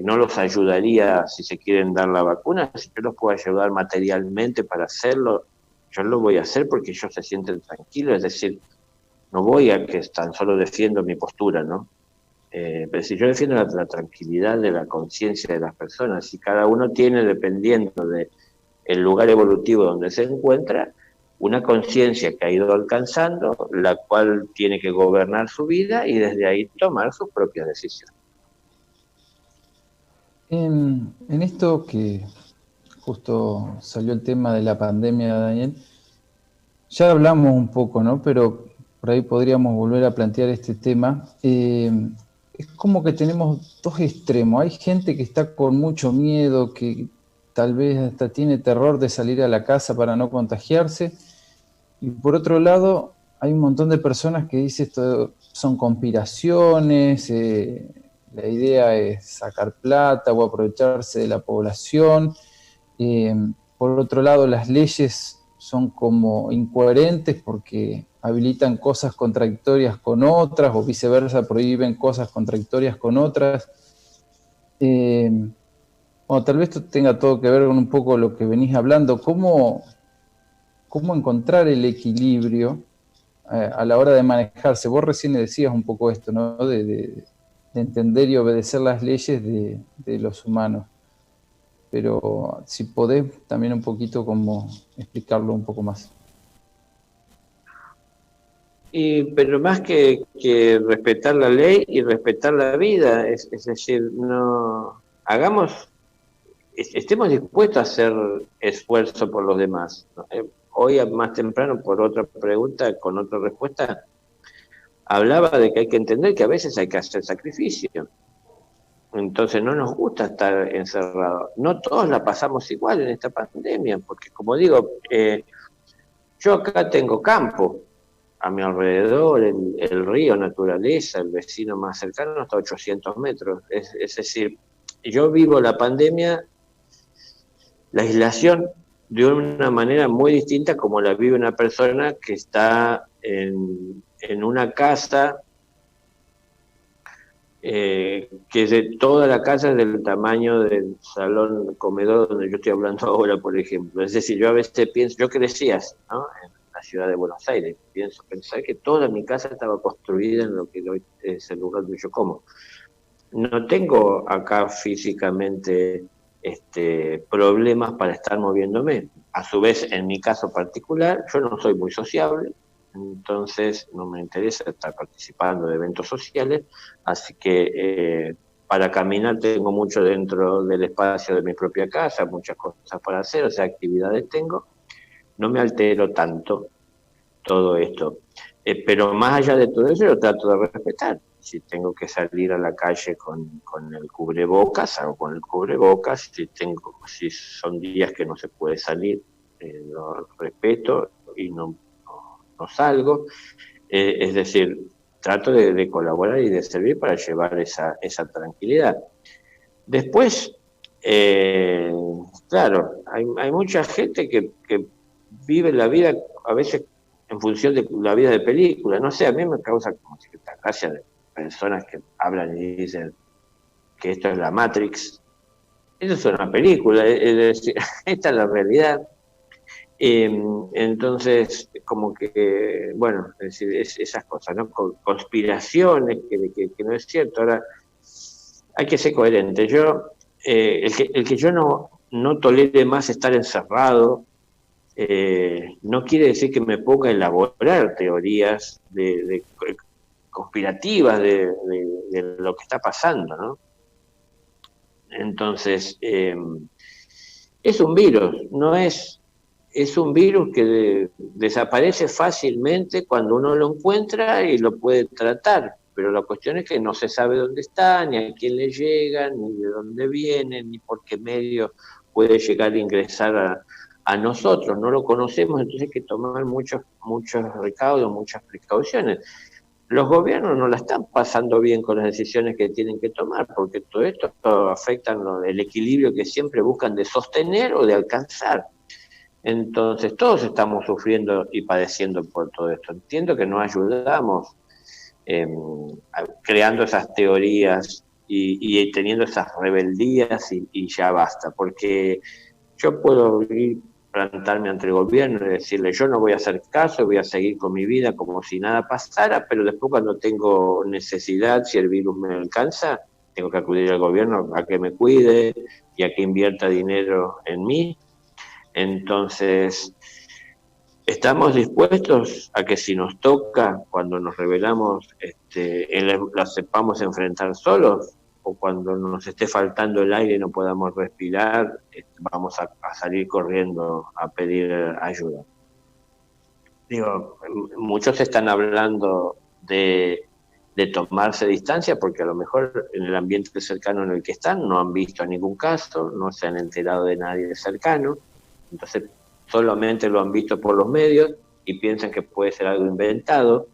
no los ayudaría si se quieren dar la vacuna. Si yo los puedo ayudar materialmente para hacerlo, yo lo voy a hacer porque ellos se sienten tranquilos, es decir, no voy a que tan solo defiendo mi postura, ¿no? Pero si yo defiendo la tranquilidad de la conciencia de las personas, si cada uno tiene, dependiendo de el lugar evolutivo donde se encuentra, una conciencia que ha ido alcanzando, la cual tiene que gobernar su vida y desde ahí tomar sus propias decisiones. En esto que justo salió el tema de la pandemia, Daniel, ya hablamos un poco, ¿no? Pero por ahí podríamos volver a plantear este tema. Es como que tenemos dos extremos. Hay gente que está con mucho miedo, que tal vez hasta tiene terror de salir a la casa para no contagiarse. Y por otro lado, hay un montón de personas que dicen esto son conspiraciones, la idea es sacar plata o aprovecharse de la población. Por otro lado, las leyes son como incoherentes porque habilitan cosas contradictorias con otras o viceversa, prohíben cosas contradictorias con otras. Bueno, tal vez esto tenga todo que ver con un poco lo que venís hablando. ¿Cómo encontrar el equilibrio a la hora de manejarse? Vos recién decías un poco esto, ¿no? De entender y obedecer las leyes de los humanos. Pero si podés también un poquito como explicarlo un poco más. Pero más que respetar la ley y respetar la vida, es decir, no estemos dispuestos a hacer esfuerzo por los demás, ¿no? Hoy más temprano, por otra pregunta, con otra respuesta, hablaba de que hay que entender que a veces hay que hacer sacrificio. Entonces no nos gusta estar encerrados. No todos la pasamos igual en esta pandemia, porque como digo, yo acá tengo campo a mi alrededor, el río, naturaleza, el vecino más cercano está a 800 metros. Es decir, yo vivo la pandemia, la aislación, de una manera muy distinta como la vive una persona que está en una casa, que toda la casa es del tamaño del salón comedor donde yo estoy hablando ahora, por ejemplo. Es decir, yo a veces pienso, yo crecí así, ¿no? En la ciudad de Buenos Aires, pensar que toda mi casa estaba construida en lo que hoy es el lugar donde yo como. No tengo acá físicamente problemas para estar moviéndome. A su vez, en mi caso particular, yo no soy muy sociable, entonces no me interesa estar participando de eventos sociales, así que para caminar tengo mucho dentro del espacio de mi propia casa, muchas cosas para hacer, o sea, actividades tengo, no me altero tanto todo esto. Pero más allá de todo eso, yo trato de respetar. Si tengo que salir a la calle con el cubrebocas, hago con el cubrebocas. Si son días que no se puede salir, lo respeto y no salgo. Es decir, trato de colaborar y de servir para llevar esa tranquilidad. Después, claro, hay mucha gente que vive la vida a veces en función de la vida de película. No sé, a mí me causa como cierta gracia de personas que hablan y dicen que esto es la Matrix. Eso es una película, es decir, esta es la realidad. Entonces, como que, bueno, es decir, esas cosas, ¿no? Conspiraciones, que no es cierto. Ahora, hay que ser coherente. Yo, el que yo no tolere más estar encerrado, no quiere decir que me ponga a elaborar teorías conspirativas de lo que está pasando, ¿no? Entonces, es un virus, es un virus que desaparece fácilmente cuando uno lo encuentra y lo puede tratar, pero la cuestión es que no se sabe dónde está, ni a quién le llega, ni de dónde viene, ni por qué medio puede llegar a ingresar a nosotros. No lo conocemos, entonces hay que tomar muchos recaudos, muchas precauciones. Los gobiernos no la están pasando bien con las decisiones que tienen que tomar, porque todo esto afecta el equilibrio que siempre buscan de sostener o de alcanzar. Entonces todos estamos sufriendo y padeciendo por todo esto. Entiendo que no ayudamos creando esas teorías y teniendo esas rebeldías y ya basta, porque yo puedo ir plantarme ante el gobierno y decirle yo no voy a hacer caso, voy a seguir con mi vida como si nada pasara, pero después cuando tengo necesidad, si el virus me alcanza, tengo que acudir al gobierno a que me cuide y a que invierta dinero en mí. Entonces, ¿estamos dispuestos a que si nos toca, cuando nos rebelamos, la sepamos enfrentar solos? ¿O cuando nos esté faltando el aire y no podamos respirar, vamos a salir corriendo a pedir ayuda? Digo, muchos están hablando de tomarse distancia porque a lo mejor en el ambiente cercano en el que están no han visto ningún caso, no se han enterado de nadie cercano, entonces solamente lo han visto por los medios y piensan que puede ser algo inventado,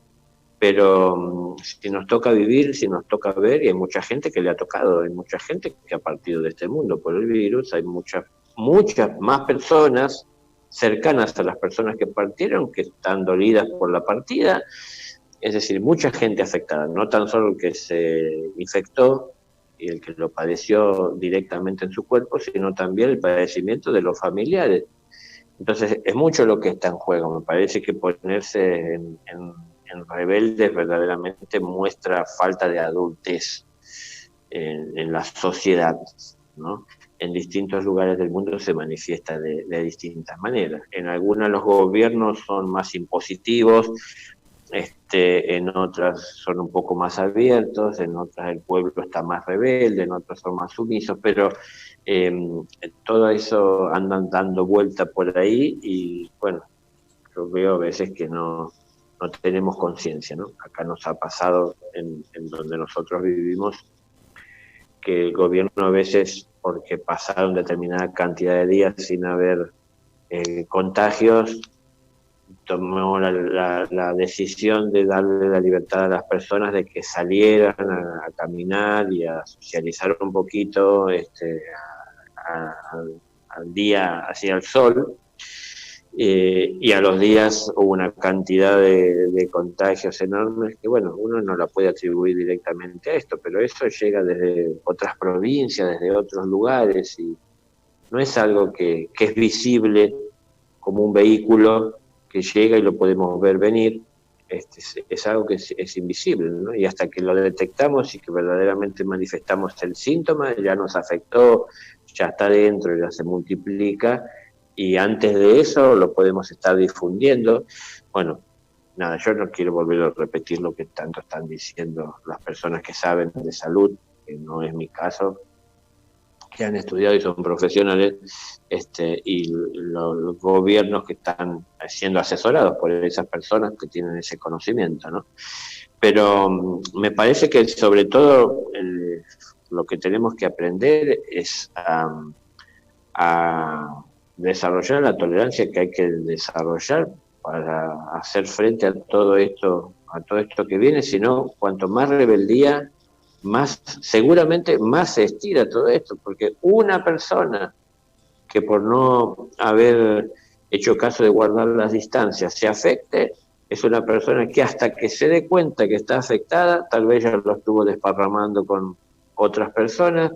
pero si nos toca vivir, si nos toca ver, y hay mucha gente que le ha tocado, hay mucha gente que ha partido de este mundo por el virus, hay muchas más personas cercanas a las personas que partieron que están dolidas por la partida, es decir, mucha gente afectada, no tan solo el que se infectó y el que lo padeció directamente en su cuerpo, sino también el padecimiento de los familiares. Entonces, es mucho lo que está en juego. Me parece que ponerse en rebeldes verdaderamente muestra falta de adultez en la sociedad, ¿no? En distintos lugares del mundo se manifiesta de distintas maneras. En algunos los gobiernos son más impositivos, en otras son un poco más abiertos, en otras el pueblo está más rebelde, en otras son más sumisos, pero todo eso andan dando vuelta por ahí y bueno, yo veo a veces que no tenemos conciencia, ¿no? Acá nos ha pasado en donde nosotros vivimos que el gobierno a veces, porque pasaron determinada cantidad de días sin haber contagios, tomó la decisión de darle la libertad a las personas de que salieran a caminar y a socializar un poquito al día hacia el sol, y a los días hubo una cantidad de contagios enormes que, bueno, uno no la puede atribuir directamente a esto, pero eso llega desde otras provincias, desde otros lugares, y no es algo que es visible como un vehículo que llega y lo podemos ver venir, es algo que es invisible, ¿no? Y hasta que lo detectamos y que verdaderamente manifestamos el síntoma, ya nos afectó, ya está dentro, ya se multiplica, y antes de eso lo podemos estar difundiendo. Bueno, nada, yo no quiero volver a repetir lo que tanto están diciendo las personas que saben de salud, que no es mi caso, que han estudiado y son profesionales, y los gobiernos que están siendo asesorados por esas personas que tienen ese conocimiento, ¿no? Pero me parece que sobre todo lo que tenemos que aprender es a desarrollar la tolerancia que hay que desarrollar para hacer frente a todo esto que viene, sino cuanto más rebeldía, seguramente más se estira todo esto, porque una persona que por no haber hecho caso de guardar las distancias se afecte, es una persona que hasta que se dé cuenta que está afectada, tal vez ya lo estuvo desparramando con otras personas,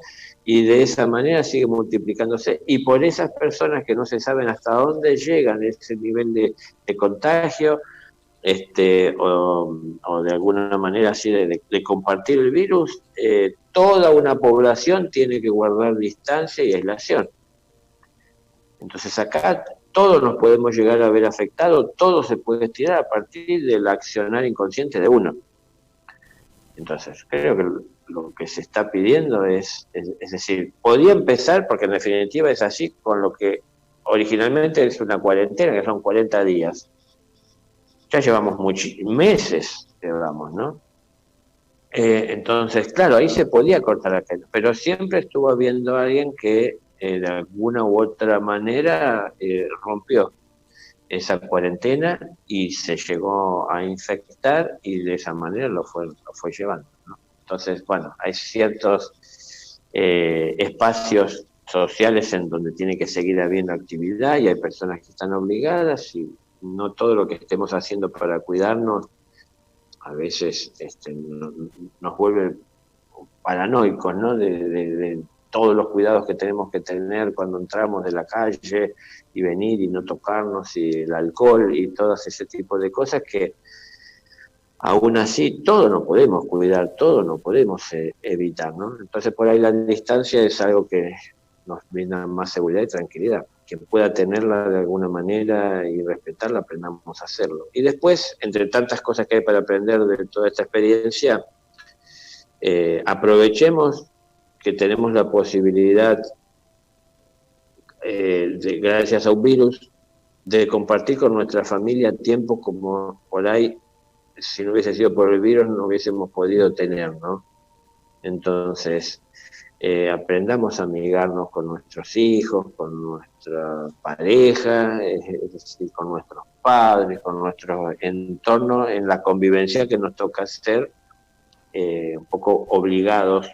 y de esa manera sigue multiplicándose, y por esas personas que no se saben hasta dónde llegan ese nivel de contagio, o de alguna manera así de compartir el virus, toda una población tiene que guardar distancia y aislación. Entonces acá todos nos podemos llegar a ver afectados, todo se puede estirar a partir del accionar inconsciente de uno. Entonces creo que lo que se está pidiendo es decir, podía empezar, porque en definitiva es así, con lo que originalmente es una cuarentena, que son 40 días. Ya llevamos meses, ¿no? Entonces, claro, ahí se podía cortar aquello, pero siempre estuvo habiendo alguien que de alguna u otra manera rompió esa cuarentena y se llegó a infectar, y de esa manera lo fue llevando, ¿no? Entonces, bueno, hay ciertos espacios sociales en donde tiene que seguir habiendo actividad, y hay personas que están obligadas, y no todo lo que estemos haciendo para cuidarnos a veces nos vuelve paranoicos, ¿no? De todos los cuidados que tenemos que tener cuando entramos de la calle y venir y no tocarnos, y el alcohol y todo ese tipo de cosas que aún así todo no podemos cuidar, todo no podemos evitar, ¿no? Entonces por ahí la distancia es algo que nos brinda más seguridad y tranquilidad. Quien pueda tenerla de alguna manera y respetarla, aprendamos a hacerlo. Y después, entre tantas cosas que hay para aprender de toda esta experiencia, aprovechemos que tenemos la posibilidad, gracias a un virus, de compartir con nuestra familia tiempo como por ahí, si no hubiese sido por el virus, no hubiésemos podido tener, ¿no? Entonces, aprendamos a amigarnos con nuestros hijos, con nuestra pareja, es decir, con nuestros padres, con nuestro entorno, en la convivencia que nos toca hacer, un poco obligados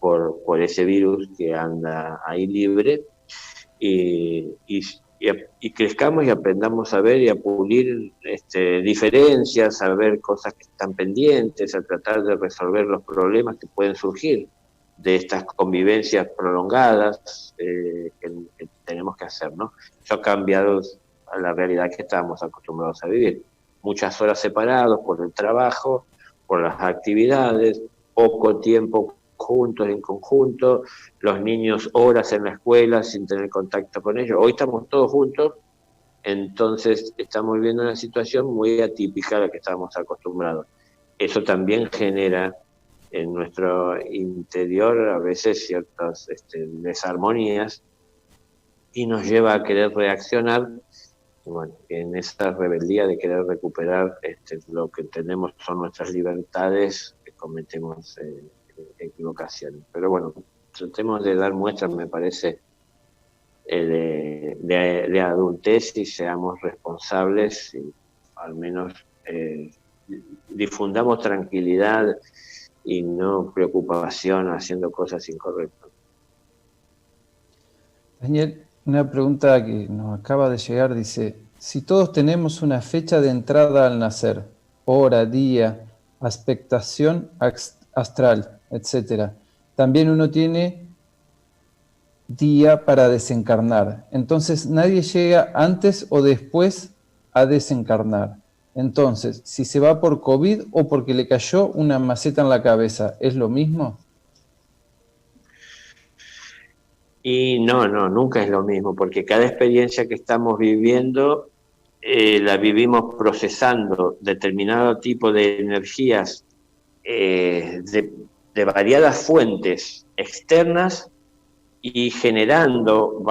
por ese virus que anda ahí libre, y crezcamos y aprendamos a ver y a pulir diferencias, a ver cosas que están pendientes, a tratar de resolver los problemas que pueden surgir de estas convivencias prolongadas que tenemos que hacer, ¿no? Eso ha cambiado a la realidad que estábamos acostumbrados a vivir. Muchas horas separados por el trabajo, por las actividades, poco tiempo juntos en conjunto, los niños horas en la escuela sin tener contacto con ellos. Hoy estamos todos juntos, entonces estamos viviendo una situación muy atípica a la que estábamos acostumbrados. Eso también genera en nuestro interior a veces ciertas desarmonías y nos lleva a querer reaccionar. Bueno, en esa rebeldía de querer recuperar lo que tenemos son nuestras libertades, que cometemos equivocaciones. Pero bueno, tratemos de dar muestras, me parece, de adultez, y seamos responsables, y al menos difundamos tranquilidad y no preocupación haciendo cosas incorrectas. Daniel, una pregunta que nos acaba de llegar, dice: si todos tenemos una fecha de entrada al nacer, hora, día, aspectación astral, etc., también uno tiene día para desencarnar. Entonces, nadie llega antes o después a desencarnar. Entonces, si se va por COVID o porque le cayó una maceta en la cabeza, ¿es lo mismo? Y no, nunca es lo mismo, porque cada experiencia que estamos viviendo la vivimos procesando determinado tipo de energías de variadas fuentes externas y generando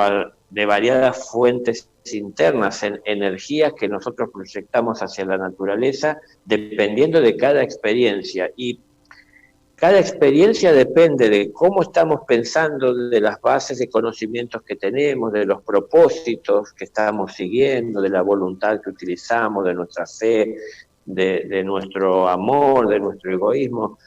de variadas fuentes internas en energías que nosotros proyectamos hacia la naturaleza dependiendo de cada experiencia. Y cada experiencia depende de cómo estamos pensando, de las bases de conocimientos que tenemos, de los propósitos que estamos siguiendo, de la voluntad que utilizamos, de nuestra fe, de nuestro amor, de nuestro egoísmo.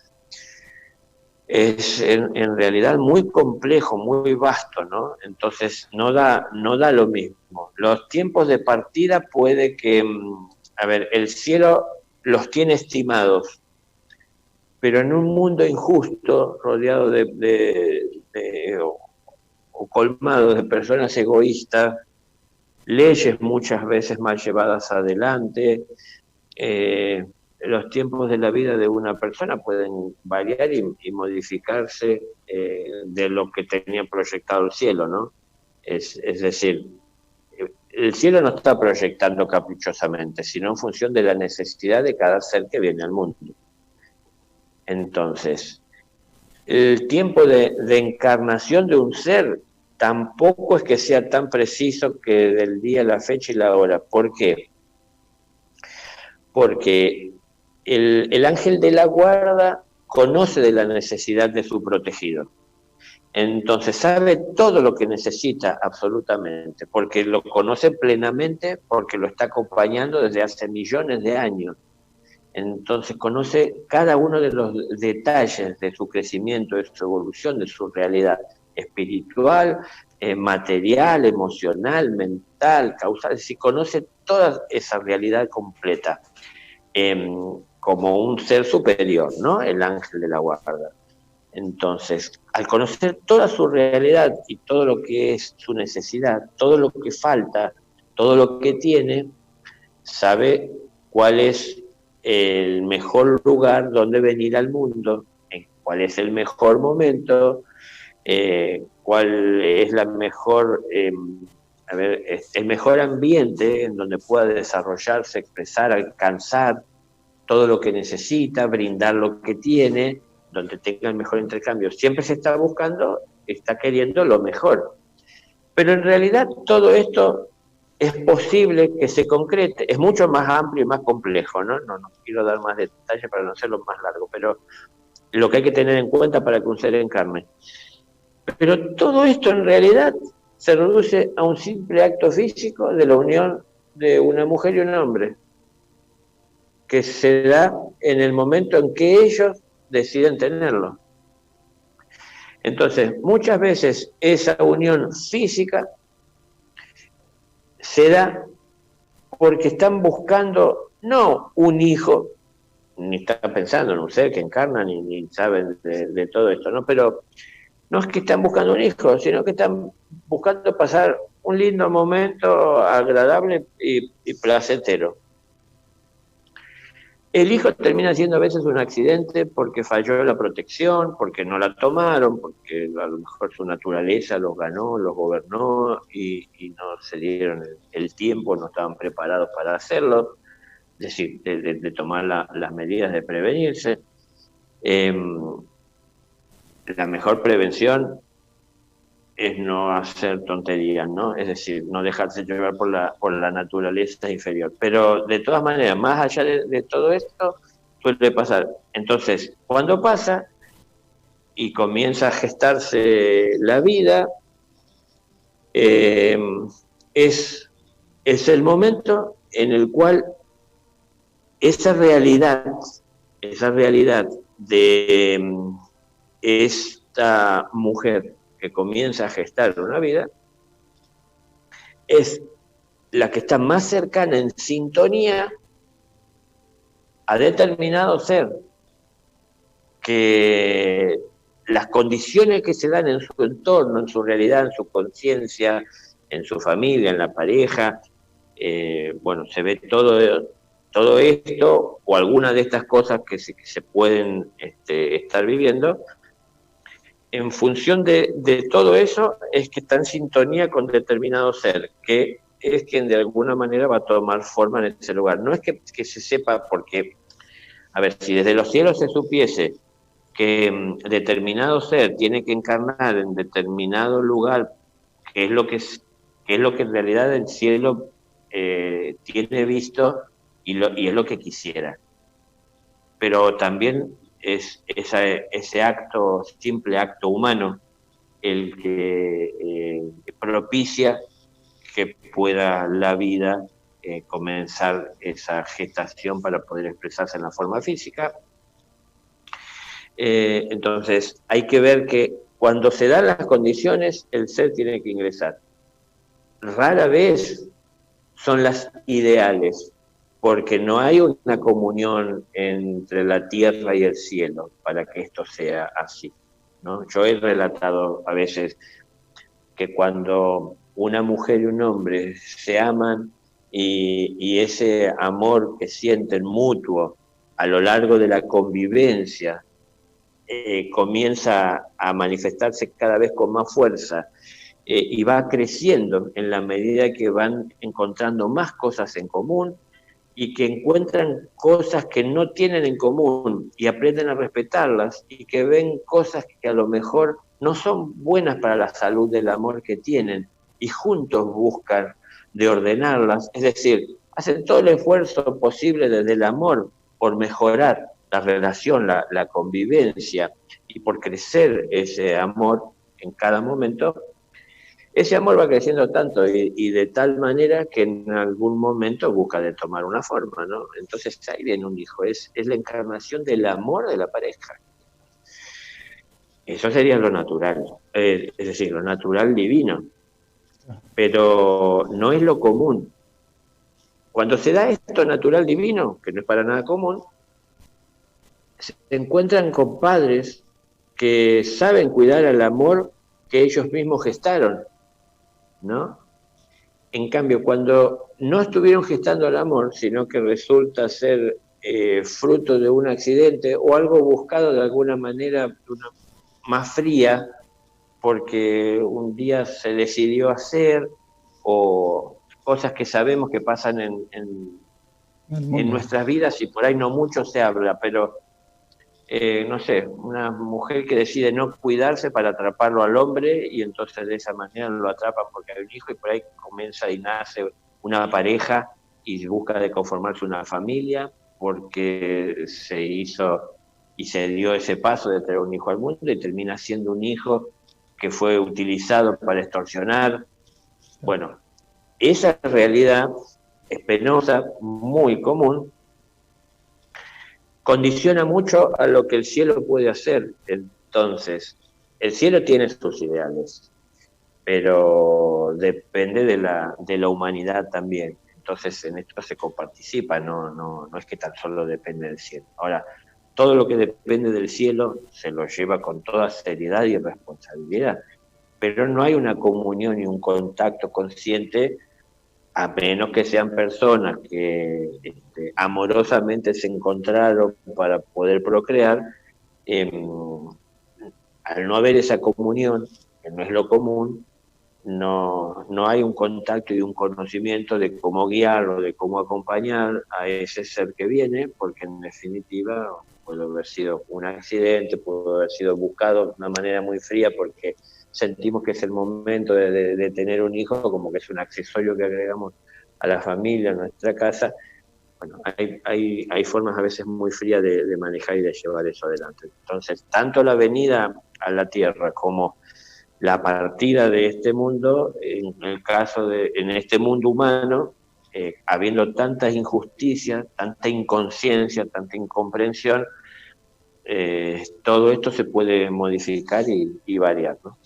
Es en realidad muy complejo, muy vasto, ¿no? Entonces no da lo mismo. Los tiempos de partida puede que, el cielo los tiene estimados, pero en un mundo injusto, rodeado o colmado de personas egoístas, leyes muchas veces mal llevadas adelante, los tiempos de la vida de una persona pueden variar y modificarse de lo que tenía proyectado el cielo, ¿no? Es decir, el cielo no está proyectando caprichosamente, sino en función de la necesidad de cada ser que viene al mundo. Entonces, el tiempo de encarnación de un ser tampoco es que sea tan preciso que del día, la fecha y la hora. ¿Por qué? Porque el ángel de la guarda conoce de la necesidad de su protegido. Entonces sabe todo lo que necesita absolutamente, porque lo conoce plenamente, porque lo está acompañando desde hace millones de años. Entonces conoce cada uno de los detalles de su crecimiento, de su evolución, de su realidad espiritual, material, emocional, mental, causal. Es decir, conoce toda esa realidad completa como un ser superior, ¿no? El ángel de la guarda. Entonces, al conocer toda su realidad y todo lo que es su necesidad, todo lo que falta, todo lo que tiene, sabe cuál es el mejor lugar donde venir al mundo, cuál es el mejor momento, cuál es la mejor, el mejor ambiente en donde pueda desarrollarse, expresar, alcanzar todo lo que necesita, brindar lo que tiene, donde tenga el mejor intercambio. Siempre se está buscando, está queriendo lo mejor. Pero en realidad todo esto es posible que se concrete, es mucho más amplio y más complejo, ¿no? No quiero dar más detalles para no hacerlo más largo, pero lo que hay que tener en cuenta para que un ser encarne. Pero todo esto en realidad se reduce a un simple acto físico de la unión de una mujer y un hombre, que se da en el momento en que ellos deciden tenerlo. Entonces, muchas veces esa unión física se da porque están buscando no un hijo, ni están pensando en un ser que encarna, ni saben de todo esto, ¿no? Pero no es que están buscando un hijo, sino que están buscando pasar un lindo momento agradable y placentero. El hijo termina siendo a veces un accidente porque falló la protección, porque no la tomaron, porque a lo mejor su naturaleza los ganó, los gobernó y no se dieron el tiempo, no estaban preparados para hacerlo, es decir, de tomar las medidas de prevenirse. La mejor prevención es no hacer tonterías, ¿no? Es decir, no dejarse llevar por la naturaleza inferior. Pero de todas maneras, más allá de todo esto, suele pasar. Entonces, cuando pasa y comienza a gestarse la vida, es el momento en el cual esa realidad de esta mujer que comienza a gestar una vida, es la que está más cercana en sintonía a determinado ser, que las condiciones que se dan en su entorno, en su realidad, en su conciencia, en su familia, en la pareja, bueno, se ve todo esto o alguna de estas cosas que se pueden estar viviendo. En función de todo eso es que está en sintonía con determinado ser, que es quien de alguna manera va a tomar forma en ese lugar. No es que se sepa porque, a ver, si desde los cielos se supiese que determinado ser tiene que encarnar en determinado lugar, que es lo que en realidad el cielo tiene visto y es lo que quisiera. Pero también es ese acto, simple acto humano, el que propicia que pueda la vida comenzar esa gestación para poder expresarse en la forma física. Entonces, hay que ver que cuando se dan las condiciones, el ser tiene que ingresar. Rara vez son las ideales, porque no hay una comunión entre la tierra y el cielo para que esto sea así, ¿no? Yo he relatado a veces que cuando una mujer y un hombre se aman y ese amor que sienten mutuo a lo largo de la convivencia comienza a manifestarse cada vez con más fuerza y va creciendo en la medida que van encontrando más cosas en común y que encuentran cosas que no tienen en común y aprenden a respetarlas y que ven cosas que a lo mejor no son buenas para la salud del amor que tienen y juntos buscan de ordenarlas, es decir, hacen todo el esfuerzo posible desde el amor por mejorar la relación, la convivencia y por crecer ese amor en cada momento. Ese amor va creciendo tanto y de tal manera que en algún momento busca de tomar una forma, ¿no? Entonces ahí viene un hijo, es la encarnación del amor de la pareja. Eso sería lo natural, es decir, lo natural divino, pero no es lo común. Cuando se da esto natural divino, que no es para nada común, se encuentran con padres que saben cuidar al amor que ellos mismos gestaron, ¿no? En cambio, cuando no estuvieron gestando el amor, sino que resulta ser fruto de un accidente o algo buscado de alguna manera más fría, porque un día se decidió hacer, o cosas que sabemos que pasan en nuestras vidas y por ahí no mucho se habla, pero no sé, una mujer que decide no cuidarse para atraparlo al hombre y entonces de esa manera lo atrapa porque hay un hijo y por ahí comienza y nace una pareja y busca de conformarse una familia porque se hizo y se dio ese paso de traer un hijo al mundo y termina siendo un hijo que fue utilizado para extorsionar. Bueno, esa realidad es penosa, muy común, condiciona mucho a lo que el cielo puede hacer. Entonces, el cielo tiene sus ideales, pero depende de la humanidad también. Entonces, en esto se coparticipa, no es que tan solo depende del cielo. Ahora, todo lo que depende del cielo se lo lleva con toda seriedad y responsabilidad, pero no hay una comunión y un contacto consciente a menos que sean personas que amorosamente se encontraron para poder procrear. Al no haber esa comunión, que no es lo común, no hay un contacto y un conocimiento de cómo guiarlo, de cómo acompañar a ese ser que viene, porque en definitiva puede haber sido un accidente, puede haber sido buscado de una manera muy fría porque sentimos que es el momento de tener un hijo, como que es un accesorio que agregamos a la familia, a nuestra casa. Bueno, hay formas a veces muy frías de manejar y de llevar eso adelante. Entonces, tanto la venida a la Tierra como la partida de este mundo, en este mundo humano, habiendo tantas injusticias, tanta inconsciencia, tanta incomprensión, todo esto se puede modificar y variar, ¿no?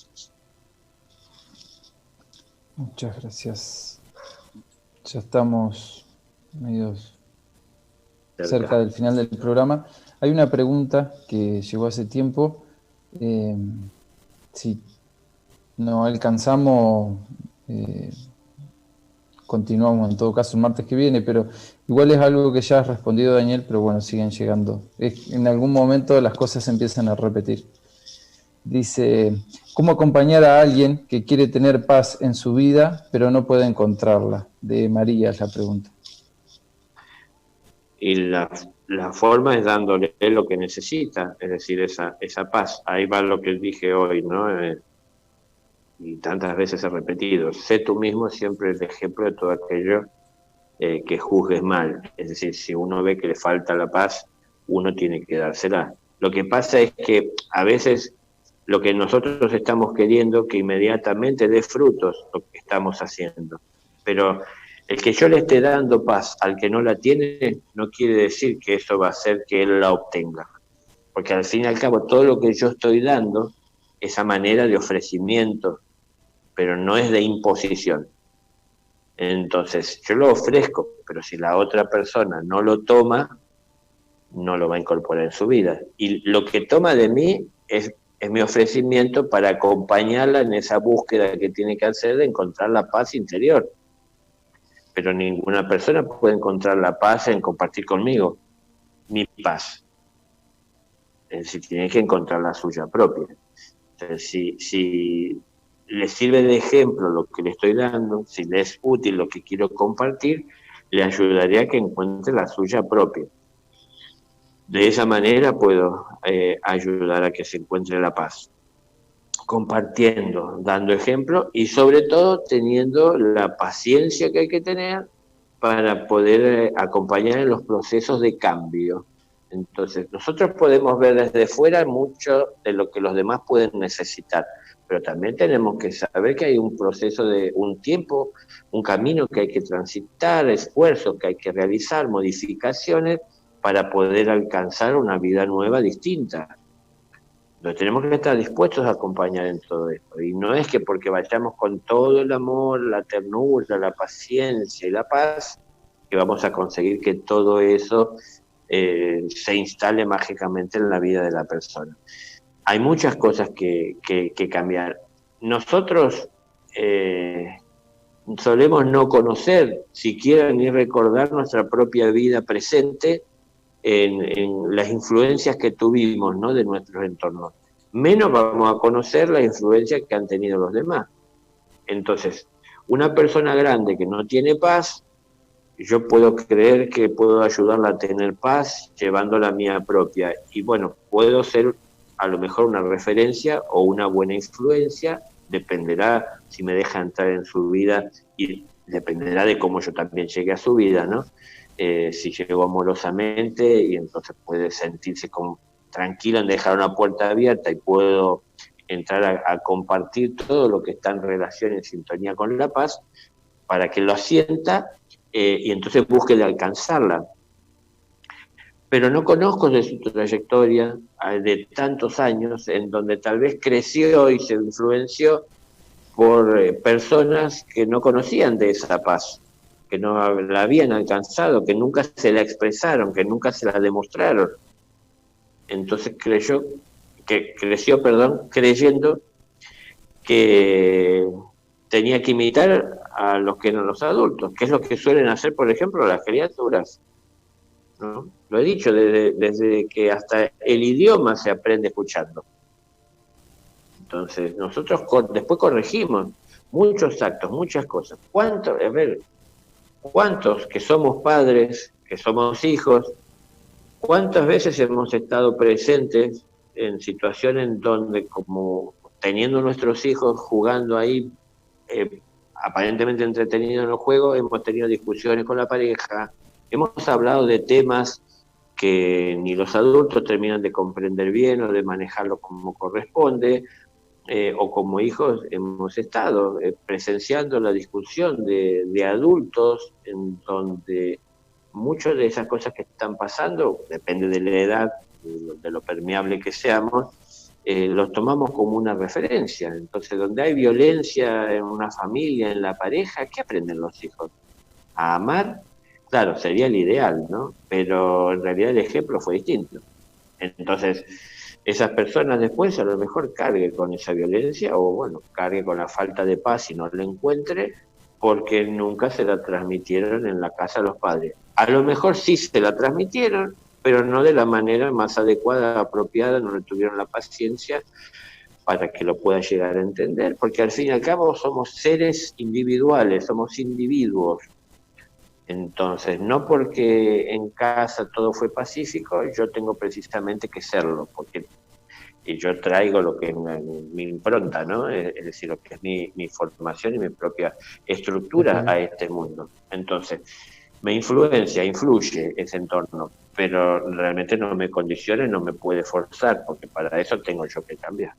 Muchas gracias. Ya estamos medio cerca del final del programa. Hay una pregunta que llegó hace tiempo. Si no alcanzamos, continuamos en todo caso el martes que viene, pero igual es algo que ya has respondido, Daniel, pero bueno, siguen llegando. En algún momento las cosas se empiezan a repetir. Dice, ¿cómo acompañar a alguien que quiere tener paz en su vida, pero no puede encontrarla? De María es la pregunta. Y la forma es dándole lo que necesita, es decir, esa paz. Ahí va lo que dije hoy, ¿no? Y tantas veces he repetido, sé tú mismo siempre el ejemplo de todo aquello que juzgues mal. Es decir, si uno ve que le falta la paz, uno tiene que dársela. Lo que pasa es que a veces lo que nosotros estamos queriendo que inmediatamente dé frutos lo que estamos haciendo. Pero el que yo le esté dando paz al que no la tiene, no quiere decir que eso va a hacer que él la obtenga. Porque al fin y al cabo todo lo que yo estoy dando, esa manera de ofrecimiento, pero no es de imposición. Entonces, yo lo ofrezco, pero si la otra persona no lo toma, no lo va a incorporar en su vida. Y lo que toma de mí es mi ofrecimiento para acompañarla en esa búsqueda que tiene que hacer de encontrar la paz interior. Pero ninguna persona puede encontrar la paz en compartir conmigo mi paz. Es decir, tiene que encontrar la suya propia. Entonces, si le sirve de ejemplo lo que le estoy dando, si le es útil lo que quiero compartir, le ayudaría a que encuentre la suya propia. De esa manera puedo ayudar a que se encuentre la paz, compartiendo, dando ejemplo y sobre todo teniendo la paciencia que hay que tener para poder acompañar en los procesos de cambio. Entonces, nosotros podemos ver desde fuera mucho de lo que los demás pueden necesitar, pero también tenemos que saber que hay un proceso de un tiempo, un camino que hay que transitar, esfuerzos que hay que realizar, modificaciones para poder alcanzar una vida nueva, distinta. Entonces tenemos que estar dispuestos a acompañar en todo esto. Y no es que porque vayamos con todo el amor, la ternura, la paciencia y la paz, que vamos a conseguir que todo eso se instale mágicamente en la vida de la persona. hay muchas cosas que cambiar. Nosotros solemos no conocer siquiera ni recordar nuestra propia vida presente en las influencias que tuvimos, ¿no?, de nuestros entornos. Menos vamos a conocer la influencia que han tenido los demás. Entonces, una persona grande que no tiene paz, yo puedo creer que puedo ayudarla a tener paz llevando la mía propia. Y bueno, puedo ser a lo mejor una referencia o una buena influencia, dependerá si me deja entrar en su vida y dependerá de cómo yo también llegue a su vida, ¿no? Si llego amorosamente y entonces puede sentirse tranquila en dejar una puerta abierta y puedo entrar a compartir todo lo que está en relación, en sintonía con la paz, para que lo sienta y entonces busque de alcanzarla. Pero no conozco de su trayectoria de tantos años en donde tal vez creció y se influenció por personas que no conocían de esa paz, que no la habían alcanzado, que nunca se la expresaron, que nunca se la demostraron. Entonces creció, creyendo que tenía que imitar a los que eran los adultos, que es lo que suelen hacer, por ejemplo, las criaturas, ¿no? Lo he dicho, desde que hasta el idioma se aprende escuchando. Entonces, nosotros después corregimos muchos actos, muchas cosas. ¿Cuántos que somos padres, que somos hijos, cuántas veces hemos estado presentes en situaciones donde, como teniendo nuestros hijos jugando ahí, aparentemente entretenidos en los juegos, hemos tenido discusiones con la pareja, hemos hablado de temas que ni los adultos terminan de comprender bien o de manejarlo como corresponde, o como hijos hemos estado presenciando la discusión de adultos en donde muchas de esas cosas que están pasando, depende de la edad, de lo permeable que seamos, los tomamos como una referencia. Entonces, donde hay violencia en una familia, en la pareja, ¿qué aprenden los hijos? A amar. Claro, sería el ideal, ¿no? Pero en realidad el ejemplo fue distinto. Entonces, esas personas después a lo mejor carguen con esa violencia o, bueno, carguen con la falta de paz y no la encuentre porque nunca se la transmitieron en la casa a los padres. A lo mejor sí se la transmitieron, pero no de la manera más adecuada, apropiada, no le tuvieron la paciencia para que lo pueda llegar a entender, porque al fin y al cabo somos seres individuales, somos individuos. Entonces, no porque en casa todo fue pacífico, yo tengo precisamente que serlo, porque yo traigo lo que es mi impronta, ¿no? Es decir, lo que es mi formación y mi propia estructura a este mundo. Entonces, me influye ese entorno, pero realmente no me condiciona y no me puede forzar, porque para eso tengo yo que cambiar.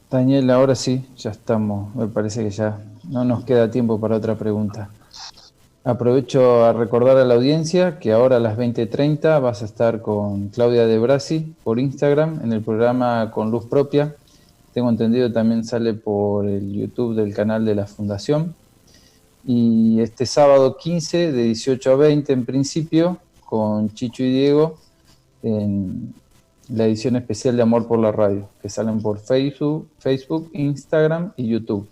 Daniel, ahora sí, ya estamos, me parece que ya no nos queda tiempo para otra pregunta. Aprovecho a recordar a la audiencia que ahora a las 20:30 vas a estar con Claudia De Brasi por Instagram en el programa Con Luz Propia. Tengo entendido también sale por el YouTube del canal de la Fundación. Y este sábado 15 de 18 a 20 en principio con Chicho y Diego en la edición especial de Amor por la Radio, que salen por Facebook, Instagram y YouTube.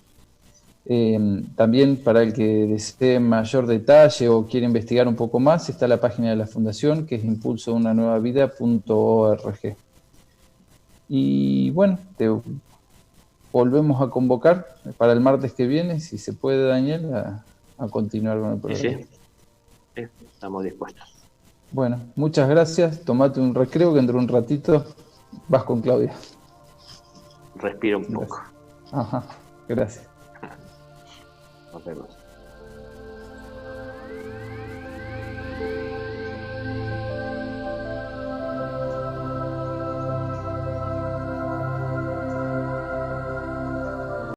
También para el que desee mayor detalle o quiere investigar un poco más, está la página de la Fundación, que es impulsounanuevavida.org. Y bueno, te volvemos a convocar para el martes que viene, si se puede, Daniel, a continuar con el programa. Sí, estamos dispuestos. Bueno, muchas gracias. Tomate un recreo que dentro de un ratito vas con Claudia. Respira un poco. Ajá, gracias. Nos vemos.